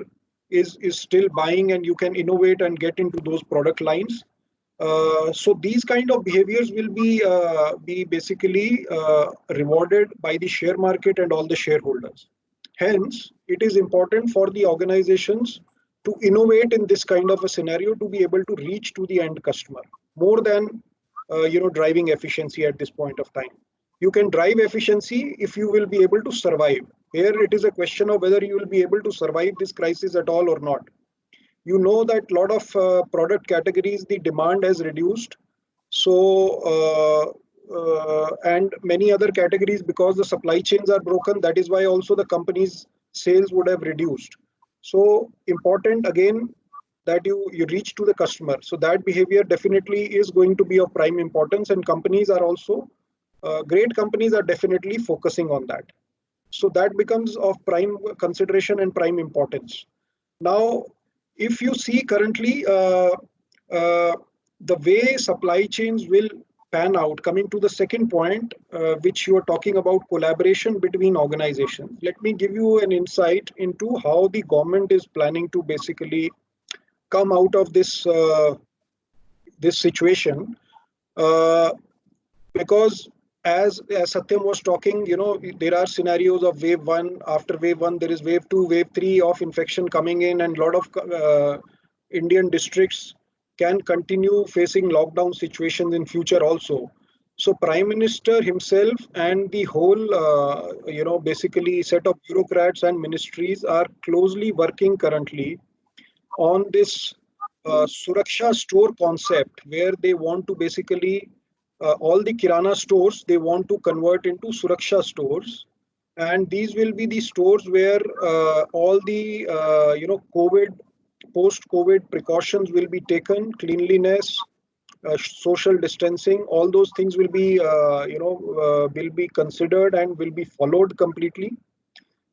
Speaker 4: is still buying, and you can innovate and get into those product lines. So these kind of behaviors will be basically rewarded by the share market and all the shareholders. Hence, it is important for the organizations to innovate in this kind of a scenario to be able to reach to the end customer more than driving efficiency at this point of time. You can drive efficiency if you will be able to survive. Here it is a question of whether you will be able to survive this crisis at all or not. You know that a lot of product categories, the demand has reduced. So, and many other categories, because the supply chains are broken, that is why also the company's sales would have reduced. So important again that you reach to the customer. So that behavior definitely is going to be of prime importance, and companies are also, great companies are definitely focusing on that. So that becomes of prime consideration and prime importance. Now, if you see currently the way supply chains will pan out, coming to the second point, which you are talking about, collaboration between organizations. Let me give you an insight into how the government is planning to basically come out of this this situation. because as Satyam was talking, there are scenarios of wave 1. After wave 1, there is wave 2, wave 3 of infection coming in, and a lot of Indian districts can continue facing lockdown situations in future also. So Prime Minister himself and the whole, basically set of bureaucrats and ministries are closely working currently on this Suraksha store concept, where they want to basically all the Kirana stores, they want to convert into Suraksha stores. And these will be the stores where all the, post-COVID precautions will be taken, cleanliness, social distancing, all those things will be, will be considered and will be followed completely.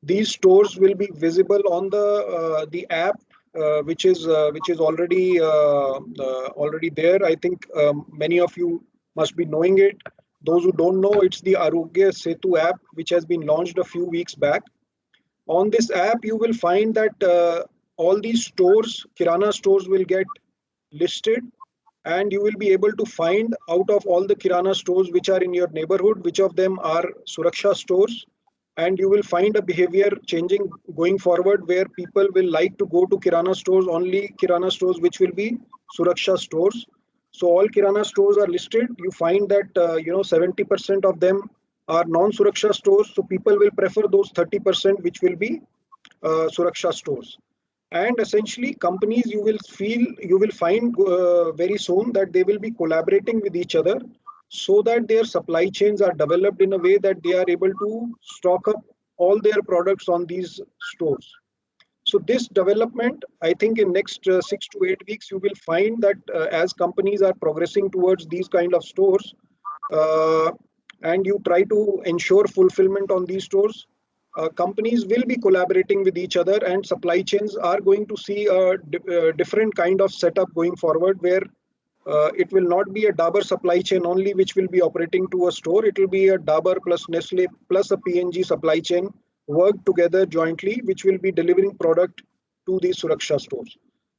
Speaker 4: These stores will be visible on the app, which is already there. I think many of you must be knowing it. Those who don't know, it's the Arogya Setu app, which has been launched a few weeks back. On this app, you will find that all these stores, Kirana stores, will get listed, and you will be able to find out of all the Kirana stores which are in your neighborhood, which of them are Suraksha stores. And you will find a behavior changing going forward, where people will like to go to Kirana stores, only Kirana stores which will be Suraksha stores. So all Kirana stores are listed. You find that 70% of them are non-Suraksha stores. So people will prefer those 30% which will be Suraksha stores. And essentially, companies, you will find very soon that they will be collaborating with each other, so that their supply chains are developed in a way that they are able to stock up all their products on these stores. So this development, I think in next 6 to 8 weeks, you will find that as companies are progressing towards these kind of stores, and you try to ensure fulfillment on these stores, companies will be collaborating with each other, and supply chains are going to see a different kind of setup going forward, where it will not be a Dabur supply chain only which will be operating to a store. It will be a Dabur plus Nestle plus a P&G supply chain work together jointly, which will be delivering product to these Suraksha stores.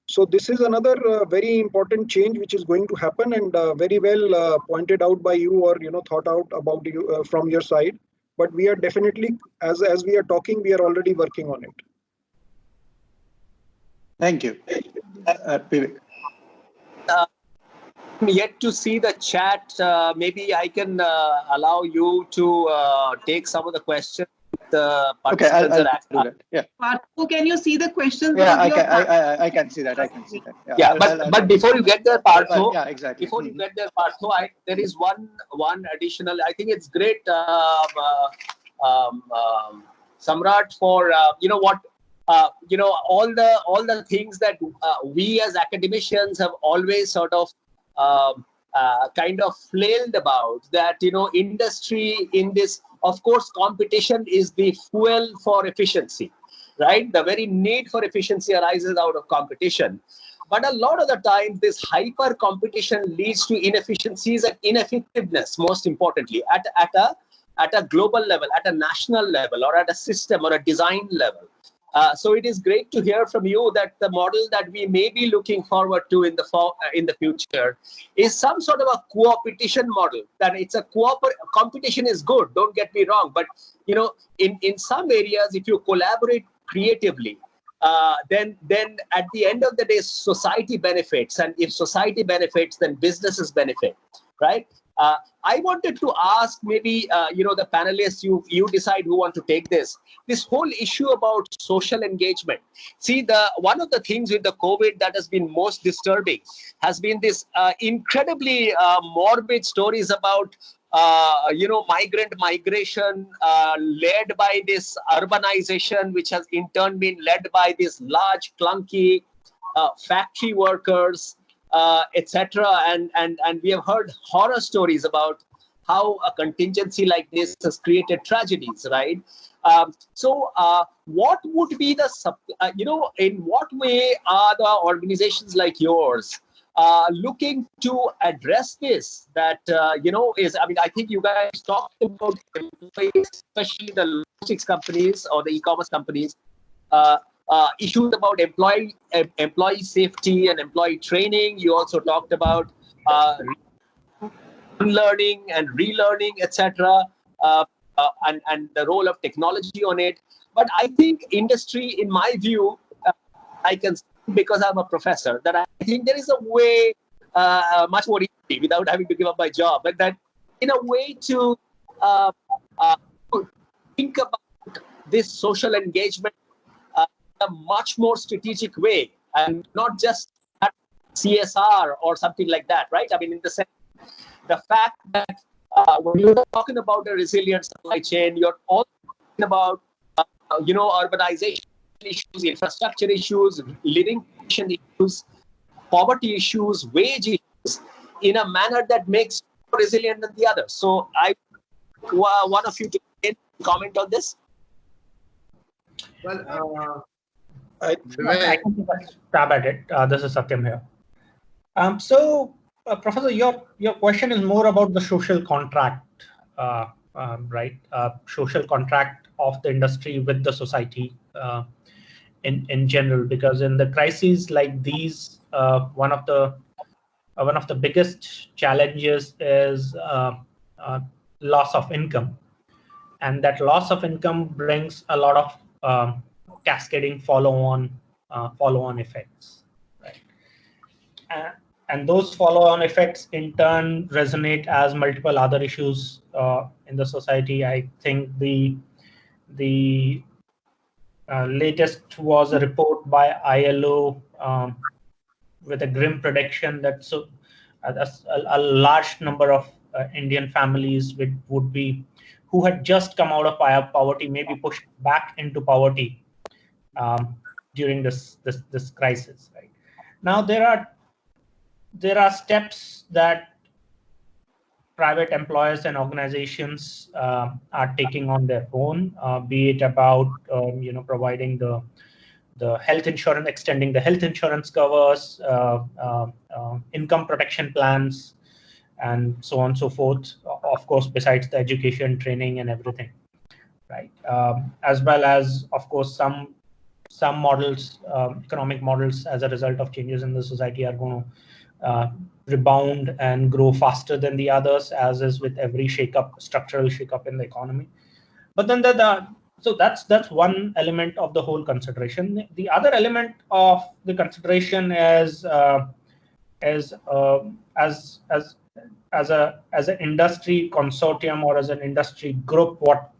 Speaker 4: So this is another very important change which is going to happen, and very well pointed out by you, or thought out about you from your side. But we are definitely, as we are talking, we are already working on it.
Speaker 3: Thank you. Vivek.
Speaker 2: Yet to see the chat. Maybe I can allow you to take some of the questions.
Speaker 3: Okay, I'll do that. Yeah.
Speaker 1: Parthu, can you see the questions?
Speaker 3: Yeah, I can see that. I can see that.
Speaker 2: Yeah, but before you get there, Parthu,
Speaker 3: yeah, exactly.
Speaker 2: Before you get there, Parthu, there is one additional. I think it's great, Samrat, for all the things that we as academicians have always sort of kind of flailed about, that industry in this. Of course, competition is the fuel for efficiency, right? The very need for efficiency arises out of competition. But a lot of the time, this hyper competition leads to inefficiencies and ineffectiveness, most importantly, at a global level, at a national level, or at a system or a design level. So it is great to hear from you that the model that we may be looking forward to in the future is some sort of a co-opetition model. That it's a competition is good, don't get me wrong, but in some areas, if you collaborate creatively, then at the end of the day, society benefits, and if society benefits, then businesses benefit, right? I wanted to ask maybe, the panelists, you decide who want to take this whole issue about social engagement. See, one of the things with the COVID that has been most disturbing has been this incredibly morbid stories about, migrant migration led by this urbanization, which has in turn been led by these large, clunky factory workers, etc. And we have heard horror stories about how a contingency like this has created tragedies, right? So what would be the, in what way are the organizations like yours looking to address this? That, I think you guys talked about employees, especially the logistics companies or the e-commerce companies, issues about employee safety and employee training. You also talked about unlearning and relearning, etc., and the role of technology on it. But I think industry, in my view, I can, because I'm a professor, that I think there is a way, much more easy, without having to give up my job, but that in a way to think about this social engagement in a much more strategic way, and not just at CSR or something like that, right? I mean, in the sense, the fact that when you're talking about a resilient supply chain, you're also talking about urbanization issues, infrastructure issues, living condition issues, poverty issues, wage issues, in a manner that makes you more resilient than the others. So I one of you to comment on this.
Speaker 7: Well,
Speaker 8: I can take a stab at it. This is Satyam here. Professor, your question is more about the social contract, right? Social contract of the industry with the society in general, because in the crises like these, one of the biggest challenges is loss of income, and that loss of income brings a lot of cascading follow-on effects, right? And those follow-on effects in turn resonate as multiple other issues in the society. I think the latest was a report by ILO with a grim prediction that a large number of Indian families who had just come out of poverty may be pushed back into poverty during this crisis. Right now, there are steps that private employers and organizations are taking on their own, be it about providing the health insurance, extending the health insurance covers, income protection plans, and so on and so forth. Of course, besides the education, training, and everything, right? As well as, of course, some models, economic models, as a result of changes in the society, are going to rebound and grow faster than the others, as is with every structural shakeup in the economy. But then so that's one element of the whole consideration. The other element of the consideration is as an industry consortium or as an industry group, what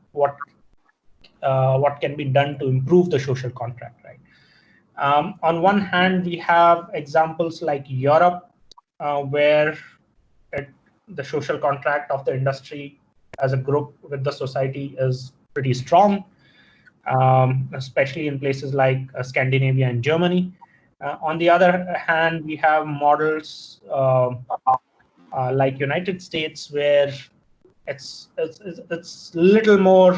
Speaker 8: can be done to improve the social contract, right? On one hand, we have examples like Europe, where the social contract of the industry as a group with the society is pretty strong, especially in places like Scandinavia and Germany. On the other hand, we have models like United States, where it's little more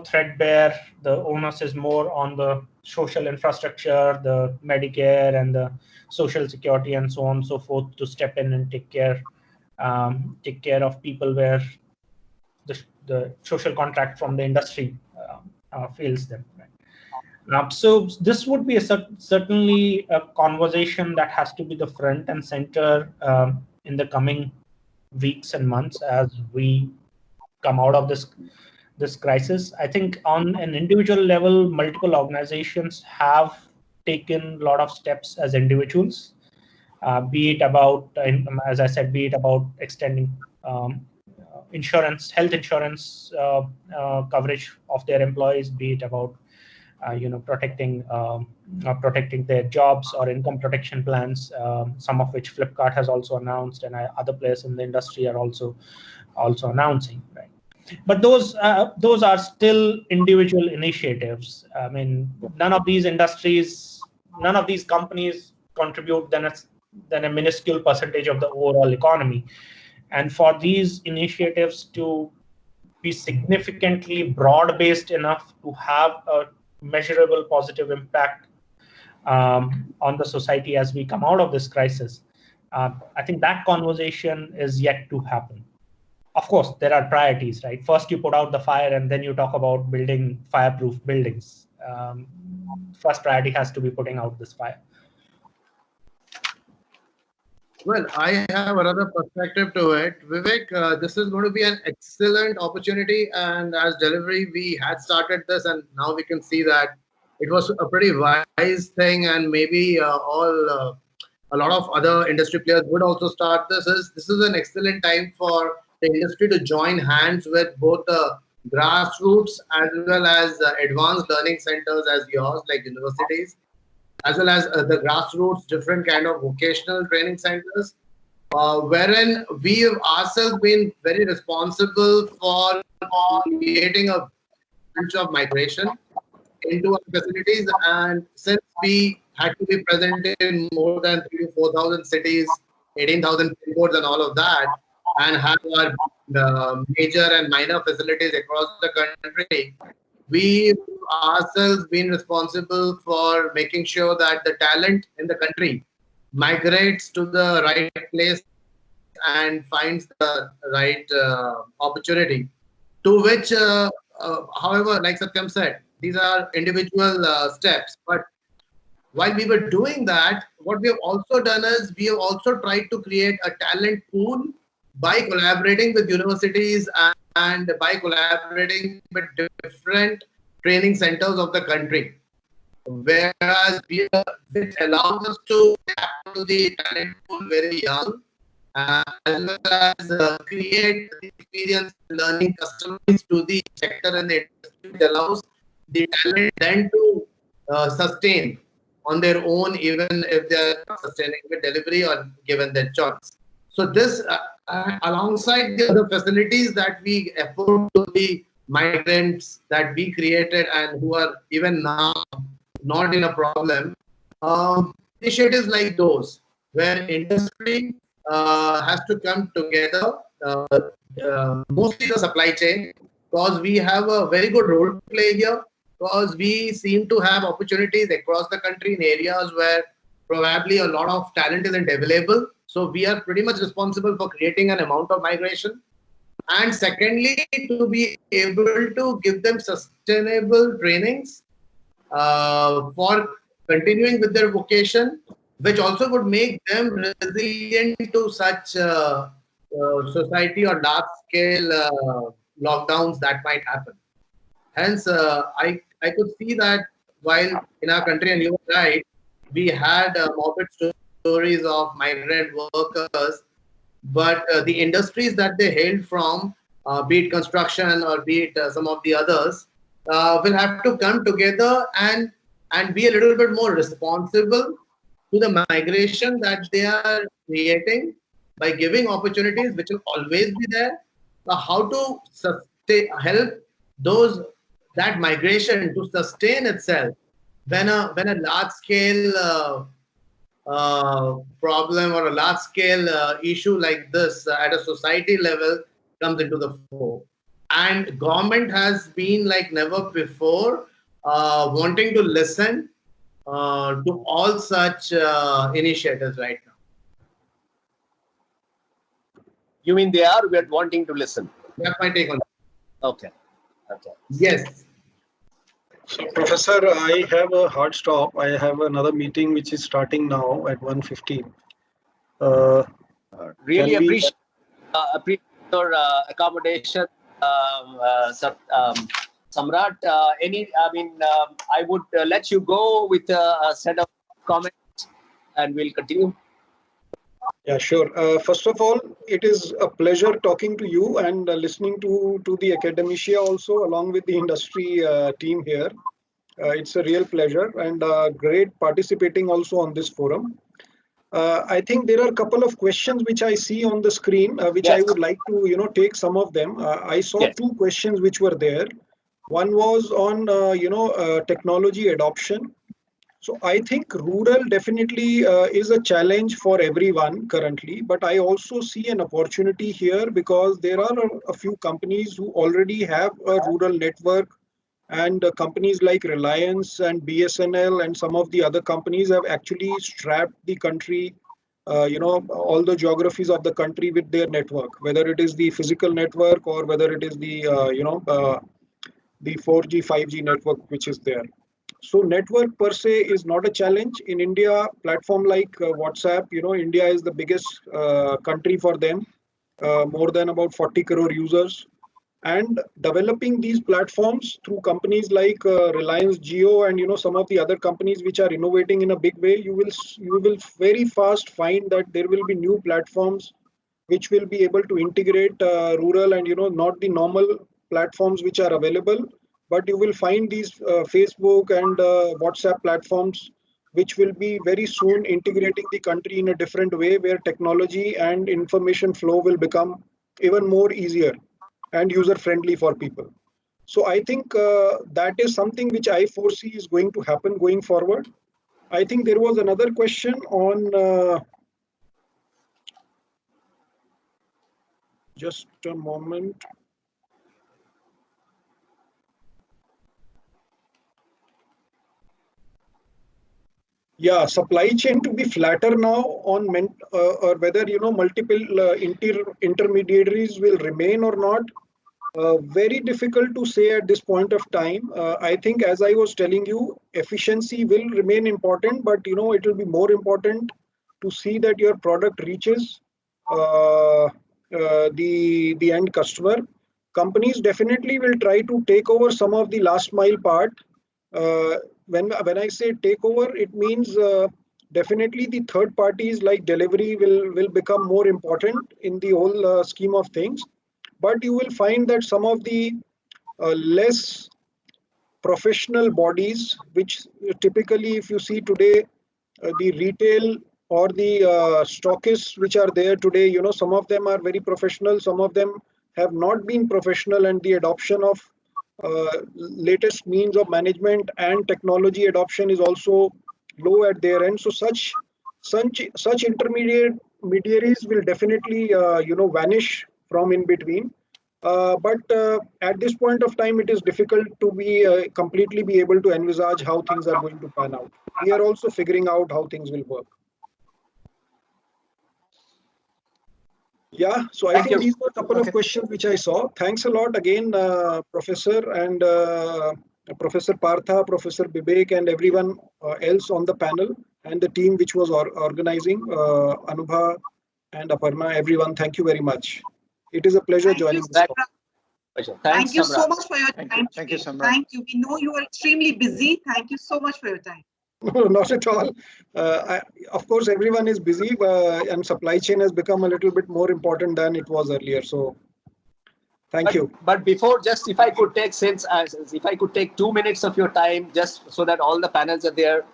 Speaker 8: threadbare. The onus is more on the social infrastructure, the Medicare and the Social Security, and so on and so forth, to step in and take care of people where the social contract from the industry fails them. Right? So this would be certainly a conversation that has to be the front and center in the coming weeks and months as we come out of this crisis. I think on an individual level, multiple organizations have taken a lot of steps as individuals, be it about, as I said, be it about extending health insurance coverage of their employees, be it about protecting their jobs or income protection plans, some of which Flipkart has also announced, and other players in the industry are also announcing, right? But those are still individual initiatives. I mean, none of these companies contribute than a minuscule percentage of the overall economy. And for these initiatives to be significantly broad-based enough to have a measurable positive impact on the society as we come out of this crisis, I think that conversation is yet to happen. Of course, there are priorities, right? First, you put out the fire, and then you talk about building fireproof buildings. First priority has to be putting out this fire.
Speaker 7: Well, I have another perspective to it. Vivek, this is going to be an excellent opportunity. And as Delhivery, we had started this, and now we can see that it was a pretty wise thing. And maybe a lot of other industry players would also start this. This is an excellent time for the industry to join hands with both the grassroots as well as advanced learning centers as yours, like universities, as well as the grassroots, different kind of vocational training centers, wherein we have ourselves been very responsible for creating a bunch of migration into our facilities. And since we had to be present in more than 3,000 to 4,000 cities, 18,000 pin codes and all of that, and have our major and minor facilities across the country, we ourselves been responsible for making sure that the talent in the country migrates to the right place and finds the right opportunity. To which, however, like Satyam said, these are individual steps. But while we were doing that, what we have also done is we have also tried to create a talent pool by collaborating with universities and by collaborating with different training centers of the country. Whereas which allows us to tap into the talent pool very young, as well as create experience learning customized to the sector and the industry, which allows the talent then to sustain on their own, even if they are sustaining with Delhivery or given their choice. So this, alongside the other facilities that we afford to the migrants that we created and who are even now not in a problem, initiatives like those where industry has to come together, mostly the supply chain, because we have a very good role to play here, because we seem to have opportunities across the country in areas where probably a lot of talent isn't available. So we are pretty much responsible for creating an amount of migration. And secondly, to be able to give them sustainable trainings for continuing with their vocation, which also would make them resilient to such society or large-scale lockdowns that might happen. Hence, I could see that while in our country, and you were right, we had morbid stories of migrant workers, but the industries that they hailed from, be it construction or be it some of the others, will have to come together and be a little bit more responsible to the migration that they are creating by giving opportunities which will always be there. How to help that migration to sustain itself when a large scale problem or a large scale issue like this at a society level comes into the fore. And government has been like never before wanting to listen to all such initiatives right now.
Speaker 2: You mean they are wanting to listen?
Speaker 7: That's my take on it.
Speaker 2: Okay.
Speaker 7: Yes.
Speaker 4: So, Professor, I have a hard stop. I have another meeting which is starting now at 1:15.
Speaker 2: Really appreciate your accommodation, Samrat. I would let you go with a set of comments, and we'll continue.
Speaker 4: Yeah, sure. First of all, it is a pleasure talking to you and listening to the Academia also, along with the industry team here. It's a real pleasure and great participating also on this forum. I think there are a couple of questions which I see on the screen, which yes. I would like to, take some of them. I saw yes. two questions which were there. One was on, technology adoption. So I think rural definitely is a challenge for everyone currently, but I also see an opportunity here because there are a few companies who already have a rural network, and companies like Reliance and BSNL and some of the other companies have actually strapped the country, all the geographies of the country with their network, whether it is the physical network or whether it is the, the 4G, 5G network which is there. So network per se is not a challenge. In India, platform like WhatsApp, India is the biggest country for them, more than about 40 crore users. And developing these platforms through companies like Reliance Jio and some of the other companies which are innovating in a big way, you will very fast find that there will be new platforms which will be able to integrate rural and not the normal platforms which are available, but you will find these Facebook and WhatsApp platforms which will be very soon integrating the country in a different way, where technology and information flow will become even more easier and user friendly for people. So I think that is something which I foresee is going to happen going forward. I think there was another question on just a moment. Yeah, supply chain to be flatter now on or whether multiple intermediaries will remain or not. Very difficult to say at this point of time. I think, as I was telling you, efficiency will remain important, but it will be more important to see that your product reaches the end customer. Companies definitely will try to take over some of the last mile part. When I say take over, it means definitely the third parties like delivery will become more important in the whole scheme of things. But you will find that some of the less professional bodies, which typically, if you see today, the retail or the stockists which are there today, some of them are very professional, some of them have not been professional, and the adoption of latest means of management and technology adoption is also low at their end. So such intermediaries will definitely vanish from in between. But at this point of time, it is difficult to be completely be able to envisage how things are going to pan out. We are also figuring out how things will work. Yeah, so I think these were a couple of questions which I saw. Thanks a lot again, Professor and Professor Partha, Professor Bibek, and everyone else on the panel, and the team which was organizing, Anubha and Aparna, everyone. Thank you very much. It is a pleasure joining this talk.
Speaker 1: Thank you so much for your time.
Speaker 3: Thank you, Samrat.
Speaker 1: Thank you. We know you are extremely busy. Thank you so much for your time.
Speaker 4: No, not at all. Of course, everyone is busy, and supply chain has become a little bit more important than it was earlier. So, thank you.
Speaker 2: But before, just if I could take if I could take 2 minutes of your time, just so that all the panels are there,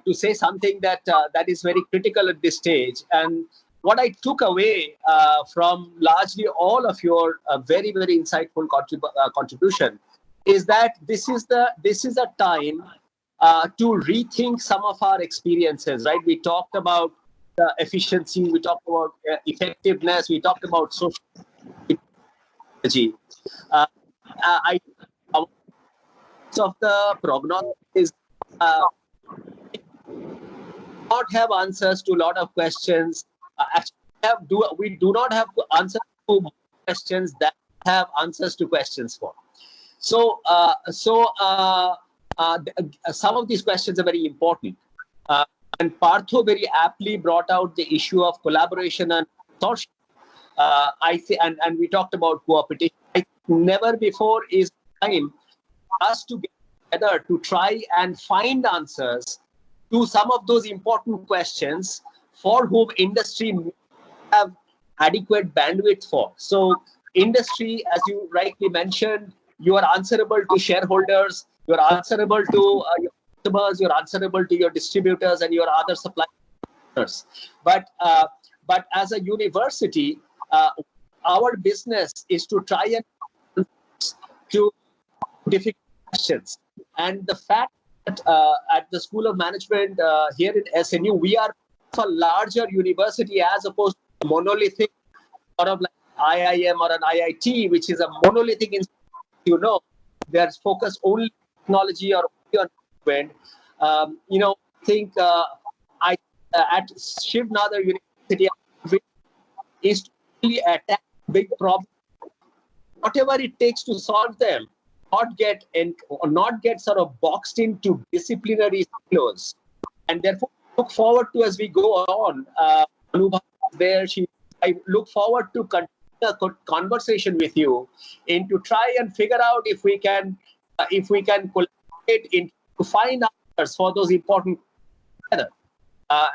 Speaker 2: to say something that that is very critical at this stage. And what I took away from largely all of your very, very insightful contribution is that this is a time to rethink some of our experiences, right? We talked about efficiency, we talked about effectiveness, we talked about social technology. Of the prognosis is not have answers to a lot of questions. We do not have answers to questions that have answers to questions for. So, some of these questions are very important. And Partho very aptly brought out the issue of collaboration and consortium. And we talked about cooperation. Never before is time for us to get together to try and find answers to some of those important questions for whom industry have adequate bandwidth for. So industry, as you rightly mentioned, you are answerable to shareholders, you are answerable to your customers, you are answerable to your distributors and your other suppliers. But as a university, our business is to try and to difficult questions. And the fact that at the School of Management here at SNU, we are a larger university as opposed to monolithic, sort of like IIM or an IIT, which is a monolithic institute, they're focused only on technology or only on development. I think at Shiv Nadar University is to really attack big problems, whatever it takes to solve them. not get sort of boxed into disciplinary silos. And therefore, look forward to, as we go on, Anubha is there. I look forward to continue a conversation with you to try and figure out if we can collaborate to find answers for those important together.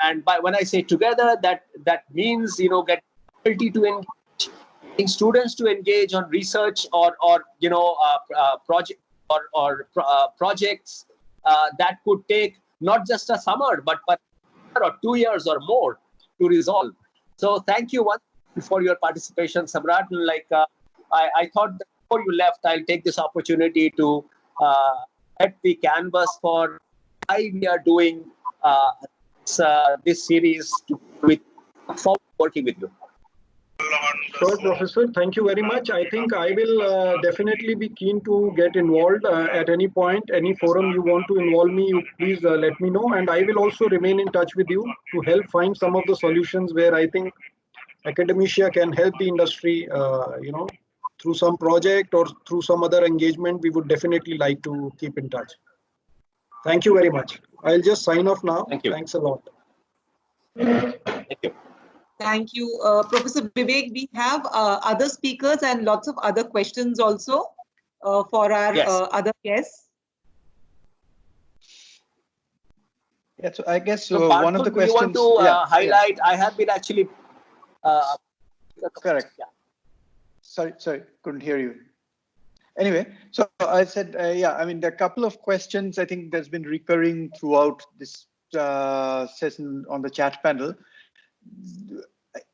Speaker 2: And when I say together, that means get faculty to engage, getting students to engage on research or project or projects that could take not just a summer but 2 years or more to resolve. So thank you once for your participation, Samrat. I thought that before you left, I'll take this opportunity to set the canvas for why we are doing this series with working with you.
Speaker 4: Sure, Professor. Thank you very much. I think I will definitely be keen to get involved at any point. Any forum you want to involve me, you please let me know. And I will also remain in touch with you to help find some of the solutions where I think academia can help the industry, through some project or through some other engagement. We would definitely like to keep in touch. Thank you very much. I'll just sign off now.
Speaker 2: Thank you.
Speaker 4: Thanks a lot.
Speaker 2: Thank you.
Speaker 1: Thank you, Professor Vivek. We have other speakers and lots of other questions also for our other guests.
Speaker 3: Yeah, so I guess one of the questions.
Speaker 2: You want to highlight? I have been actually.
Speaker 3: Correct. Yeah. Sorry, couldn't hear you. Anyway, so I said, there are a couple of questions I think that's been recurring throughout this session on the chat panel.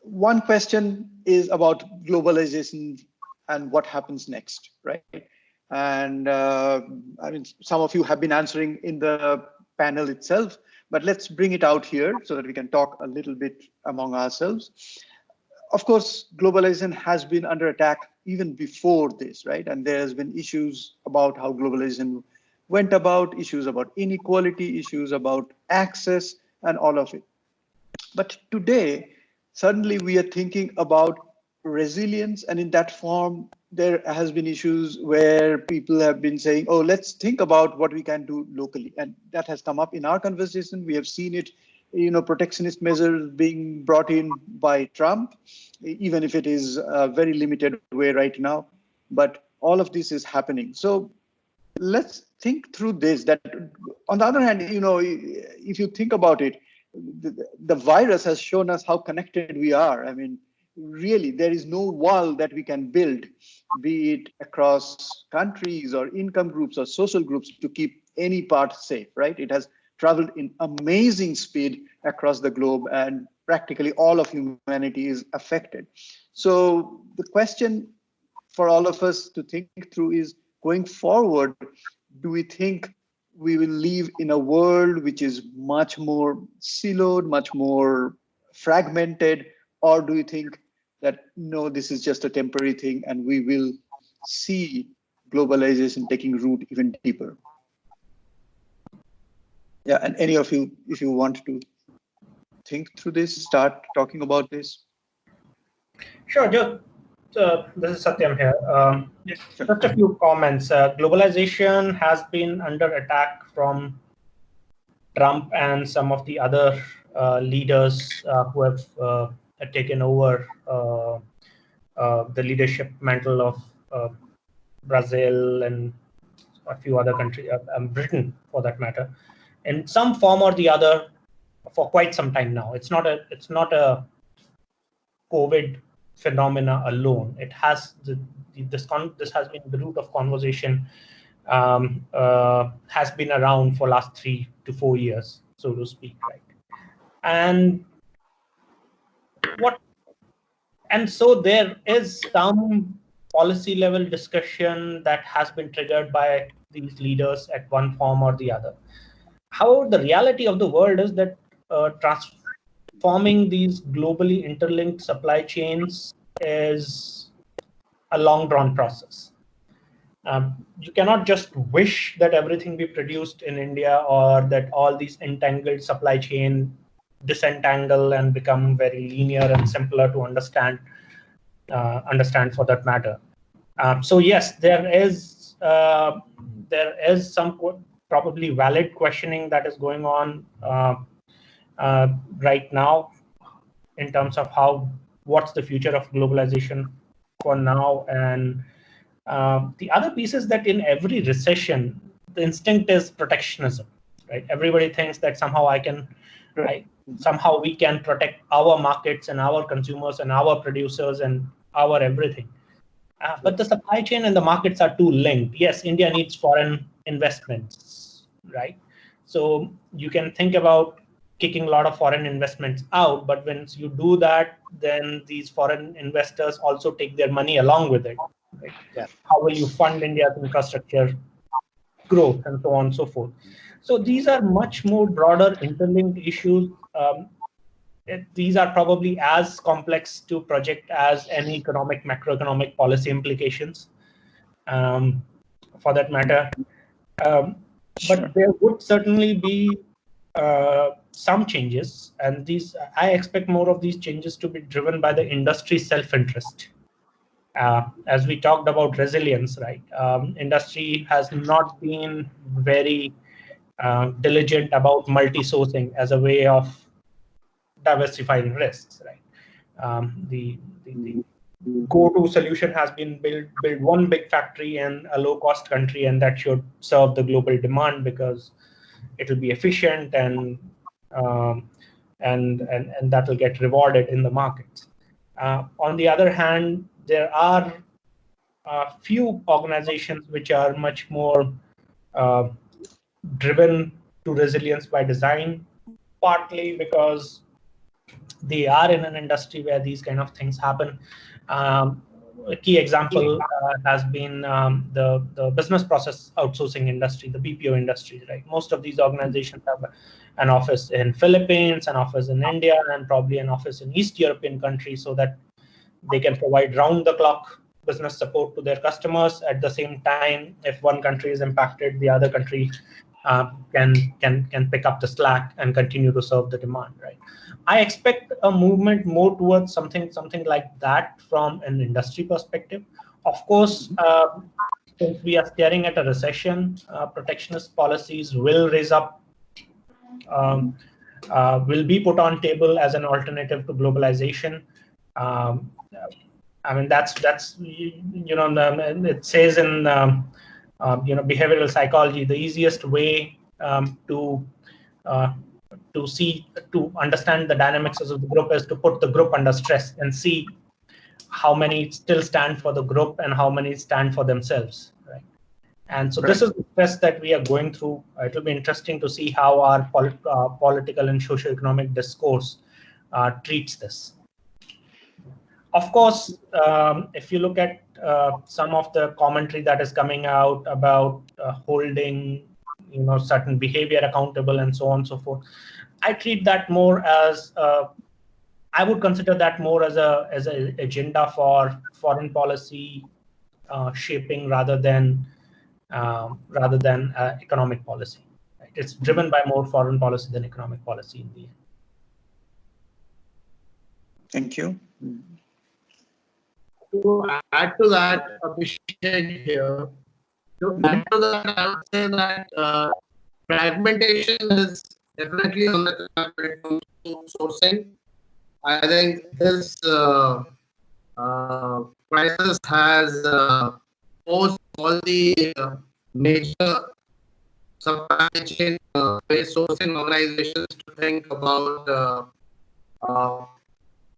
Speaker 3: One question is about globalization and what happens next, right? And some of you have been answering in the panel itself, but let's bring it out here so that we can talk a little bit among ourselves. Of course, globalization has been under attack even before this, right? And there has been issues about how globalization went about, issues about inequality, issues about access, and all of it. But today, suddenly we are thinking about resilience, and in that form, there has been issues where people have been saying, oh, let's think about what we can do locally. And that has come up in our conversation. We have seen it, protectionist measures being brought in by Trump, even if it is a very limited way right now. But all of this is happening. So let's think through this, that on the other hand, if you think about it, the virus has shown us how connected we are. I mean, really, there is no wall that we can build, be it across countries or income groups or social groups, to keep any part safe, right? It has traveled in amazing speed across the globe, and practically all of humanity is affected. So the question for all of us to think through is, going forward, do we think we will live in a world which is much more siloed, much more fragmented, or do we think that, no, this is just a temporary thing and we will see globalization taking root even deeper? Yeah, and any of you, if you want to think through this, start talking about this.
Speaker 8: Sure, this is Satyam here. Just a few comments. Globalization has been under attack from Trump and some of the other leaders who have taken over the leadership mantle of Brazil and a few other countries, Britain for that matter, in some form or the other for quite some time now. It's not a COVID phenomena alone. It has this has been the root of conversation, has been around for last 3 to 4 years, so to speak, right? And so there is some policy level discussion that has been triggered by these leaders at one form or the other. However, the reality of the world is that transforming these globally interlinked supply chains is a long drawn process. You cannot just wish that everything be produced in India, or that all these entangled supply chain disentangle and become very linear and simpler to understand for that matter. So yes, there is there is some probably valid questioning that is going on right now in terms of what's the future of globalization for now. And the other piece is that in every recession, the instinct is protectionism, right? Everybody thinks that somehow we can protect our markets and our consumers and our producers and our everything. But the supply chain and the markets are too linked. Yes, India needs foreign investments, right? So you can think about kicking a lot of foreign investments out, but once you do that, then these foreign investors also take their money along with it. Right?
Speaker 2: Yeah.
Speaker 8: How will you fund India's infrastructure growth and so on and so forth? So these are much more broader interlinked issues. These are probably as complex to project as any macroeconomic policy implications, for that matter. But there would certainly be some changes, and I expect more of these changes to be driven by the industry self-interest. As we talked about resilience, right? Industry has not been very diligent about multi-sourcing as a way of diversifying risks, right? The go-to solution has been build one big factory in a low-cost country, and that should serve the global demand because it will be efficient and that will get rewarded in the markets. On the other hand, there are a few organizations which are much more driven to resilience by design, partly because they are in an industry where these kind of things happen. A key example has been the business process outsourcing industry, the BPO industry, right? Most of these organizations have an office in Philippines, an office in India, and probably an office in East European countries, so that they can provide round-the-clock business support to their customers. At the same time, if one country is impacted, the other country can pick up the slack and continue to serve the demand, right? I expect a movement more towards something like that from an industry perspective. Of course, since we are staring at a recession, protectionist policies will raise up, will be put on table as an alternative to globalization. I mean, that's it says in behavioral psychology, the easiest way to understand the dynamics of the group is to put the group under stress and see how many still stand for the group and how many stand for themselves, right? And so this is the stress that we are going through. It will be interesting to see how our political and socio-economic discourse treats this. Of course, if you look at some of the commentary that is coming out about holding certain behavior accountable and so on and so forth, I treat that more as I would consider that more as an agenda for foreign policy shaping rather than economic policy. Right? It's driven by more foreign policy than economic policy in the end.
Speaker 3: Thank you.
Speaker 7: To add to that, Abhishek here. To add to that, I would say that fragmentation is definitely on the sourcing. I think this crisis has forced all the major supply chain based sourcing organizations to think about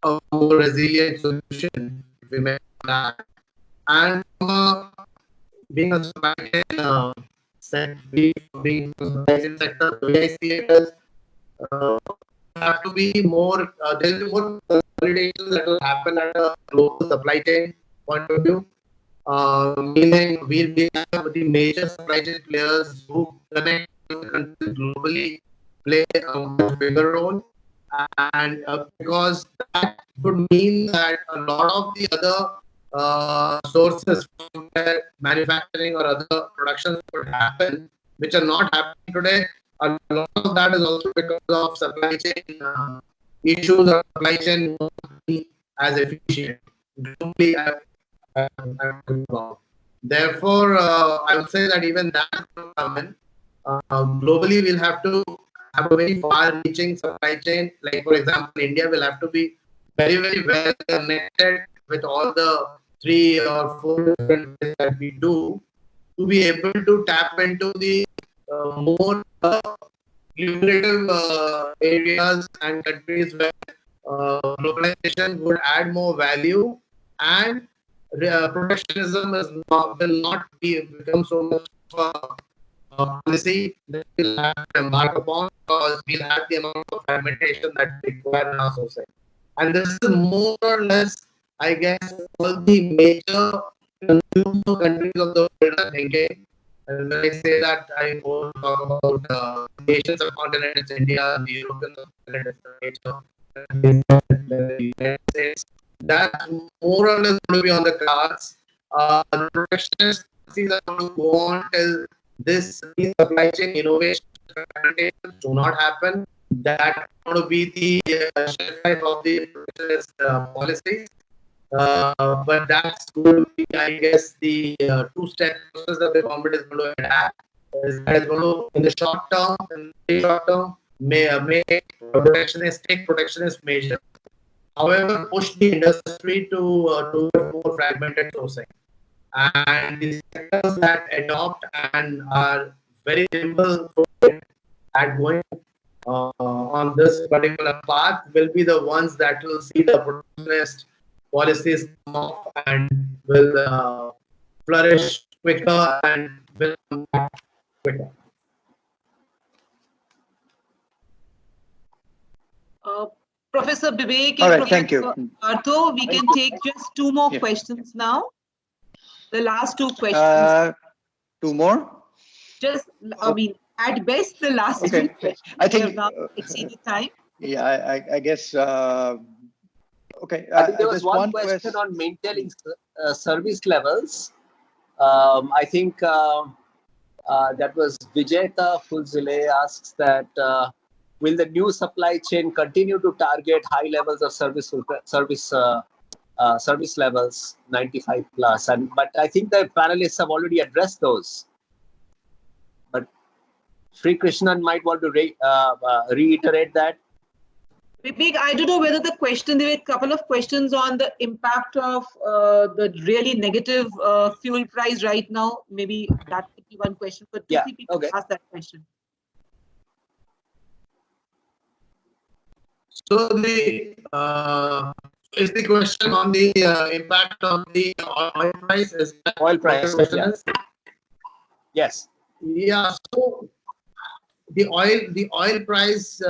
Speaker 7: a more resilient solution, if we may that. And being a supply chain sector, the way I see it is have to be more, there will be more consolidation that will happen at a global supply chain point of view. Meaning we have the major supply chain players who connect to the countries globally play a much bigger role. And because that would mean that a lot of the other sources from where manufacturing or other productions would happen, which are not happening today, a lot of that is also because of supply chain issues or supply chain not being as efficient. Globally, Therefore, I would say that even that will come in. Globally, we'll have to have a very far-reaching supply chain. Like, for example, India will have to be very, very well connected with all the 3 or 4 different ways that we do to be able to tap into the more lucrative areas and countries where globalization would add more value, and protectionism will not become so much of a policy that we'll have to embark upon, because we'll have the amount of fragmentation that we require in our society. And this is more or less, I guess, all the major consumer countries of the world are thinking. And when I say that, I will talk about the Asian subcontinent, it's India, the European subcontinent, it's the United States. That's more or less going to be on the cards. The protectionist policies are going to go on till these supply chain innovation do not happen. That's going to be the shelf life of the protectionist policies. But that's going to be, I guess, the two-step process that the government is going to adapt. Is going to, in the short term, make protectionist measures. However, push the industry to more fragmented sourcing. And the sectors that adopt and are very nimble at going on this particular path will be the ones that will see the protectionist policies come off and will flourish quicker and will come back quicker.
Speaker 1: Professor Vivek
Speaker 3: All
Speaker 1: and
Speaker 3: right, thank you.
Speaker 1: Artho, we can take just 2 more questions now. The last 2 questions.
Speaker 3: 2 more?
Speaker 1: Just, I mean, at best, the last 2 questions.
Speaker 3: I think
Speaker 1: we have now exceeded time.
Speaker 3: Yeah, I guess. Okay.
Speaker 2: I think there was one question on maintaining service levels. I think that was Vijayta Fulzile asks that will the new supply chain continue to target high levels of service levels, 95 plus? But I think the panelists have already addressed those. But Sri Krishnan might want to reiterate that.
Speaker 1: Vivek, I don't know whether the question, there were a couple of questions on the impact of the really negative fuel price right now. Maybe that could be one question, but two people ask that question.
Speaker 7: So is the question on the impact of the oil price?
Speaker 2: Oil price, yes.
Speaker 7: Yeah. So the oil price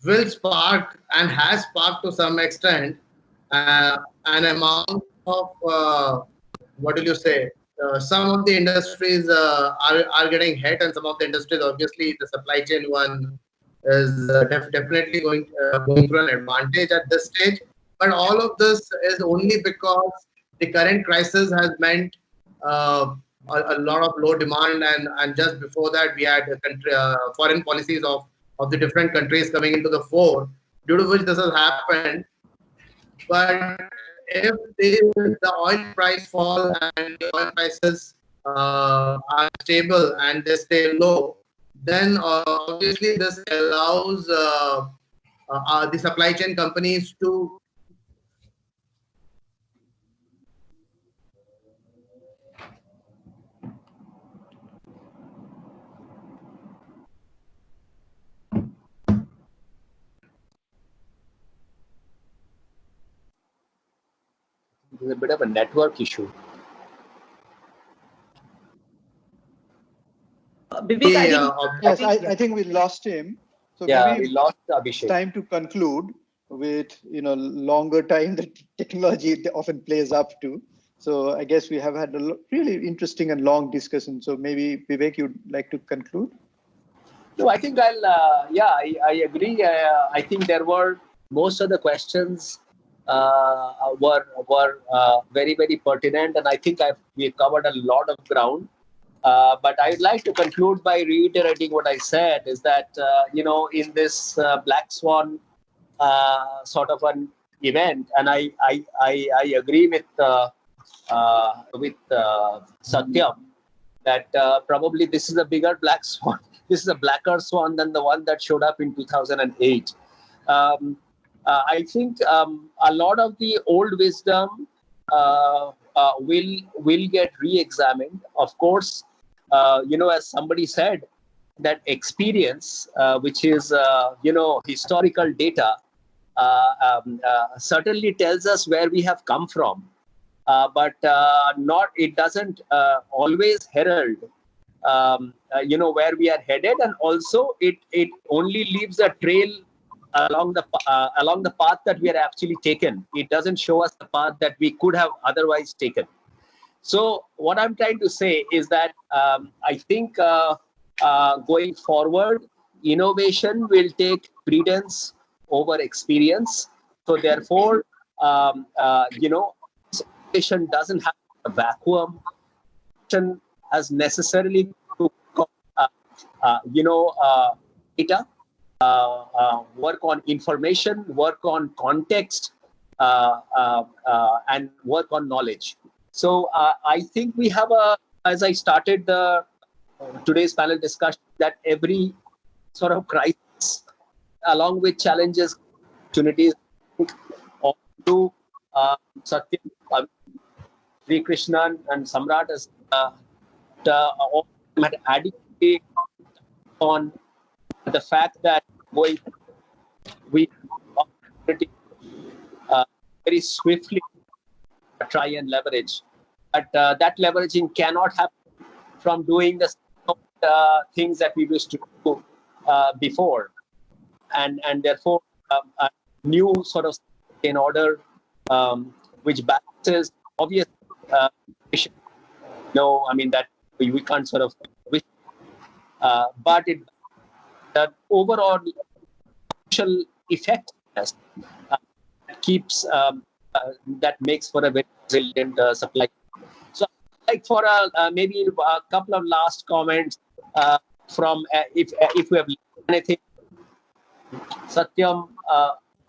Speaker 7: will spark and has sparked to some extent an amount of what will you say? Some of the industries are getting hit, and some of the industries, obviously, the supply chain one is definitely going through an advantage at this stage. But all of this is only because the current crisis has meant a lot of low demand, and just before that we had foreign policies of the different countries coming into the fore, due to which this has happened. But if the oil price fall and the oil prices are stable and they stay low, then obviously this allows the supply chain companies to
Speaker 2: There's a bit of a network issue.
Speaker 3: Yes, I think we lost him. So
Speaker 2: we lost Abhishek.
Speaker 3: It's time to conclude with longer time that technology often plays up to. So I guess we have had a really interesting and long discussion. So maybe Vivek, you'd like to conclude?
Speaker 2: No, I think I agree. I think there were most of the questions were very, very pertinent, and I think we covered a lot of ground. But I'd like to conclude by reiterating what I said, is that, in this black swan sort of an event, and I agree with Satyam that probably this is a bigger black swan. This is a blacker swan than the one that showed up in 2008. I think a lot of the old wisdom will get re-examined. Of course, as somebody said, that experience, which is historical data, certainly tells us where we have come from, but it doesn't always herald where we are headed, and also it only leaves a trail along the path that we are actually taken. It doesn't show us the path that we could have otherwise taken. So what I'm trying to say is that I think going forward, innovation will take precedence over experience. So therefore, innovation doesn't have a vacuum. Innovation has necessarily to data, work on information, work on context, and work on knowledge. So I think we have as I started today's panel discussion, that every sort of crisis, along with challenges, opportunities, to Satyam, Sri Krishnan, and Samrat as all had adequately on the fact that we very swiftly try and leverage, but that leveraging cannot happen from doing the things that we used to do before, and therefore a new sort of in order which balances obvious that we can't sort of wish, but the overall social effectiveness keeps that makes for a very resilient supply. So like for maybe a couple of last comments from if we have anything, Satyam,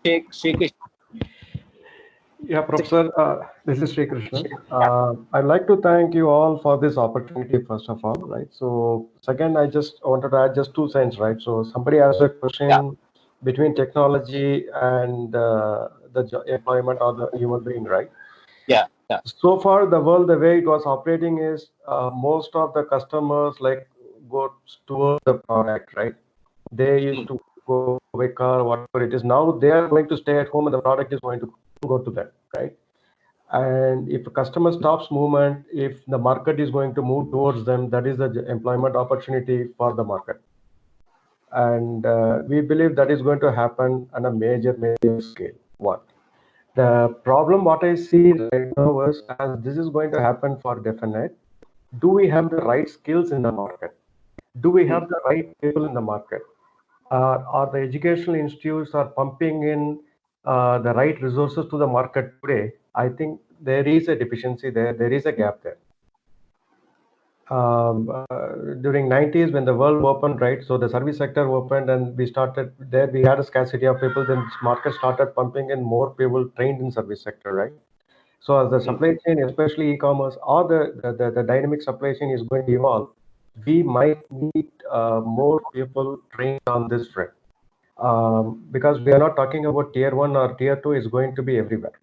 Speaker 2: take Sri Krishna.
Speaker 6: Yeah, Professor, this is Sri Krishna. I'd like to thank you all for this opportunity, first of all, right? So second, I just wanted to add just 2 cents, right? So somebody asked a question between technology and the employment of the human being, right?
Speaker 2: Yeah.
Speaker 6: So far, the world, the way it was operating is most of the customers go towards the product, right? They used to go away car, whatever it is. Now they are going to stay at home and the product is going to go to them, right? And if a customer stops movement, if the market is going to move towards them, that is the employment opportunity for the market. And we believe that is going to happen on a major scale. One. The problem what I see right now is, as this is going to happen for definite, do we have the right skills in the market? Do we have the right people in the market? Are the educational institutes are pumping in the right resources to the market today? I think there is a deficiency there. There is a gap there. During 90s when the world opened, right? So the service sector opened and we started there. We had a scarcity of people. Then market started pumping in more people trained in service sector, right? So as the supply chain, especially e-commerce, or the dynamic supply chain is going to evolve, we might need more people trained on this front. Because we are not talking about tier 1 or tier 2 is going to be everywhere.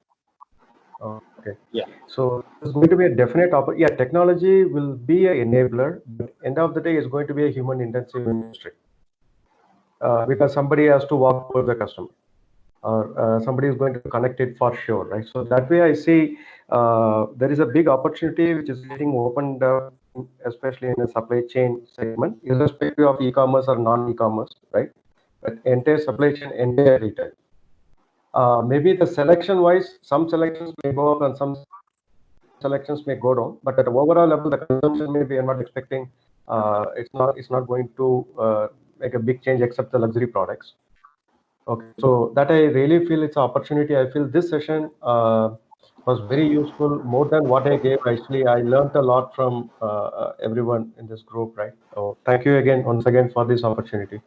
Speaker 6: Okay.
Speaker 2: Yeah.
Speaker 6: So it's going to be a definite opportunity. Yeah, technology will be an enabler, but end of the day, it's going to be a human-intensive industry. Because somebody has to walk with the customer, or somebody is going to connect it for sure, right? So that way, I see there is a big opportunity which is getting opened up, especially in the supply chain segment, irrespective of e-commerce or non-e-commerce, right? But entire supply chain, entire retail. Maybe the selection-wise, some selections may go up and some selections may go down. But at the overall level, the consumption maybe I'm not expecting. It's not going to make a big change except the luxury products. Okay, so that I really feel it's an opportunity. I feel this session was very useful, more than what I gave. Actually, I learned a lot from everyone in this group, right? So thank you again, once again, for this opportunity.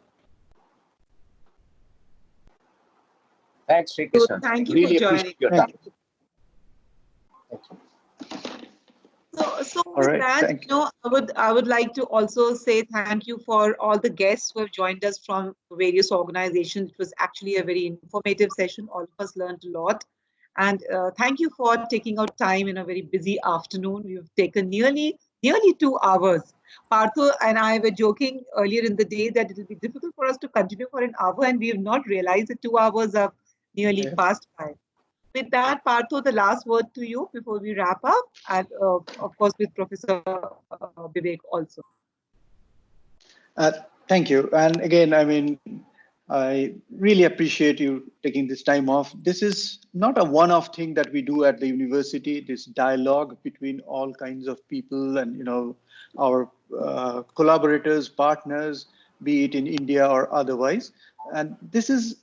Speaker 2: Thanks, Sri Krishna.
Speaker 1: Thank you
Speaker 2: really
Speaker 1: for joining.
Speaker 2: appreciate your time. Thank you.
Speaker 1: So
Speaker 3: All
Speaker 1: with
Speaker 3: right,
Speaker 1: that,
Speaker 3: thank you.
Speaker 1: I would like to also say thank you for all the guests who have joined us from various organizations. It was actually a very informative session. All of us learned a lot. And thank you for taking out time in a very busy afternoon. We've taken nearly 2 hours. Partho and I were joking earlier in the day that it will be difficult for us to continue for an hour, and we have not realized that 2 hours are nearly passed by. With that, Partho, the last word to you before we wrap up, and of course with Professor Vivek also.
Speaker 3: Thank you. And again, I mean, I really appreciate you taking this time off. This is not a one-off thing that we do at the university, this dialogue between all kinds of people and, you know, our collaborators, partners, be it in India or otherwise. And this is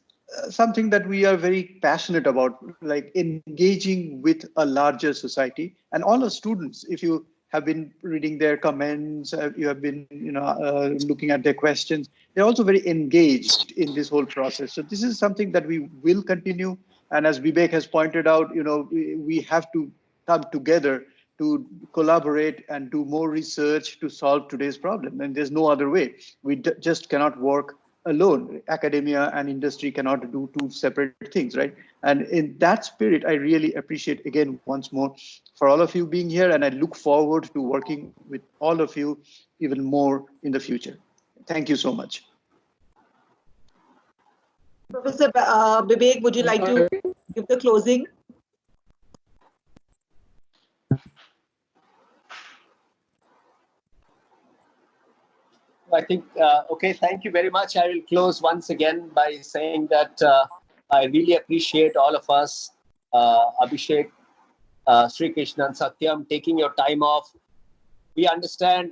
Speaker 3: something that we are very passionate about, like engaging with a larger society. And all the students, if you have been reading their comments, you have been, you know, looking at their questions, they're also very engaged in this whole process. So this is something that we will continue. And as Vivek has pointed out, you know, we have to come together to collaborate and do more research to solve today's problem. And there's no other way. We just cannot work alone. Academia and industry cannot do two separate things, right? And in that spirit, I really appreciate, again, once more, for all of you being here, and I look forward to working with all of you even more in the future. Thank you so much.
Speaker 1: Professor Vivek, would you like to give the closing?
Speaker 2: I think, okay, thank you very much. I will close once again by saying that I really appreciate all of us, Abhishek, Sri Krishna and Satyam, taking your time off. We understand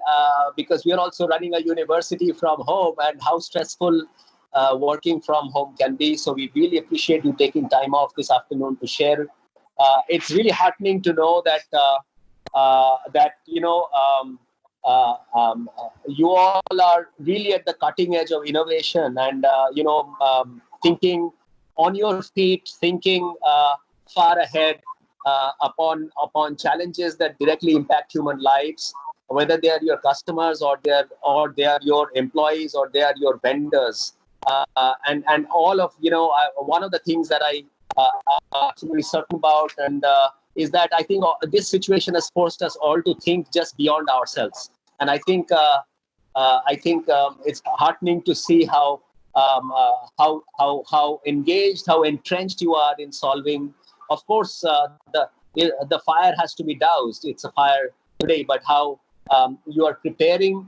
Speaker 2: because we are also running a university from home and how stressful working from home can be. So we really appreciate you taking time off this afternoon to share. It's really heartening to know that, you know, you all are really at the cutting edge of innovation and, you know, thinking on your feet, thinking far ahead upon challenges that directly impact human lives, whether they are your customers or they are your employees or they are your vendors. And all of, you know, one of the things that I absolutely certain about and is that I think this situation has forced us all to think just beyond ourselves. And I think it's heartening to see how engaged, how entrenched you are in solving. Of course, the fire has to be doused. It's a fire today, but how you are preparing.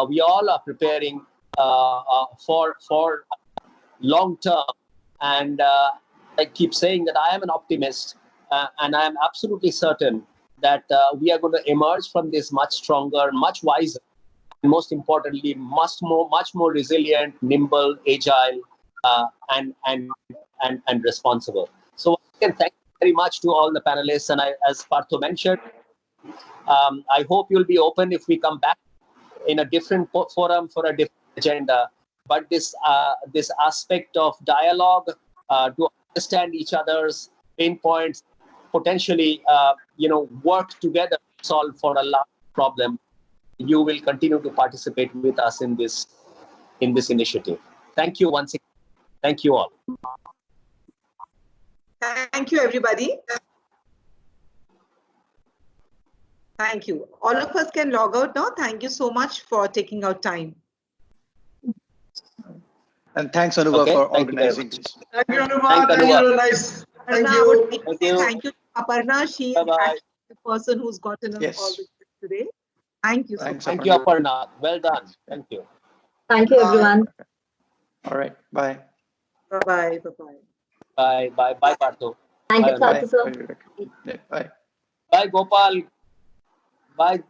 Speaker 2: We all are preparing for long term. And I keep saying that I am an optimist, and I am absolutely certain that we are going to emerge from this much stronger, much wiser, and most importantly, much more resilient, nimble, agile, and responsible. So again, thank you very much to all the panelists. And as Partho mentioned, I hope you'll be open if we come back in a different forum for a different agenda. But this aspect of dialogue to understand each other's pain points, potentially, you know, work together to solve for a large problem. You will continue to participate with us in this initiative. Thank you once again. Thank you all.
Speaker 1: Thank you, everybody. Thank you. All of us can log out now. Thank you so much for taking out time.
Speaker 3: And thanks, Anubha, for organizing this.
Speaker 7: Thank you, Anubha. Thank you. Nice. Thank you.
Speaker 1: Thank you, Aparna. She is actually the person who's gotten us all this today. Thank you.
Speaker 2: Thank you, Aparna. Well done. Thank you.
Speaker 9: Thank you, everyone.
Speaker 3: All right. Bye.
Speaker 1: Bye-bye.
Speaker 2: Bye. Bye. Bye, Partho.
Speaker 9: Thank you, Partho, sir.
Speaker 3: Bye.
Speaker 2: Bye, Gopal. Bye.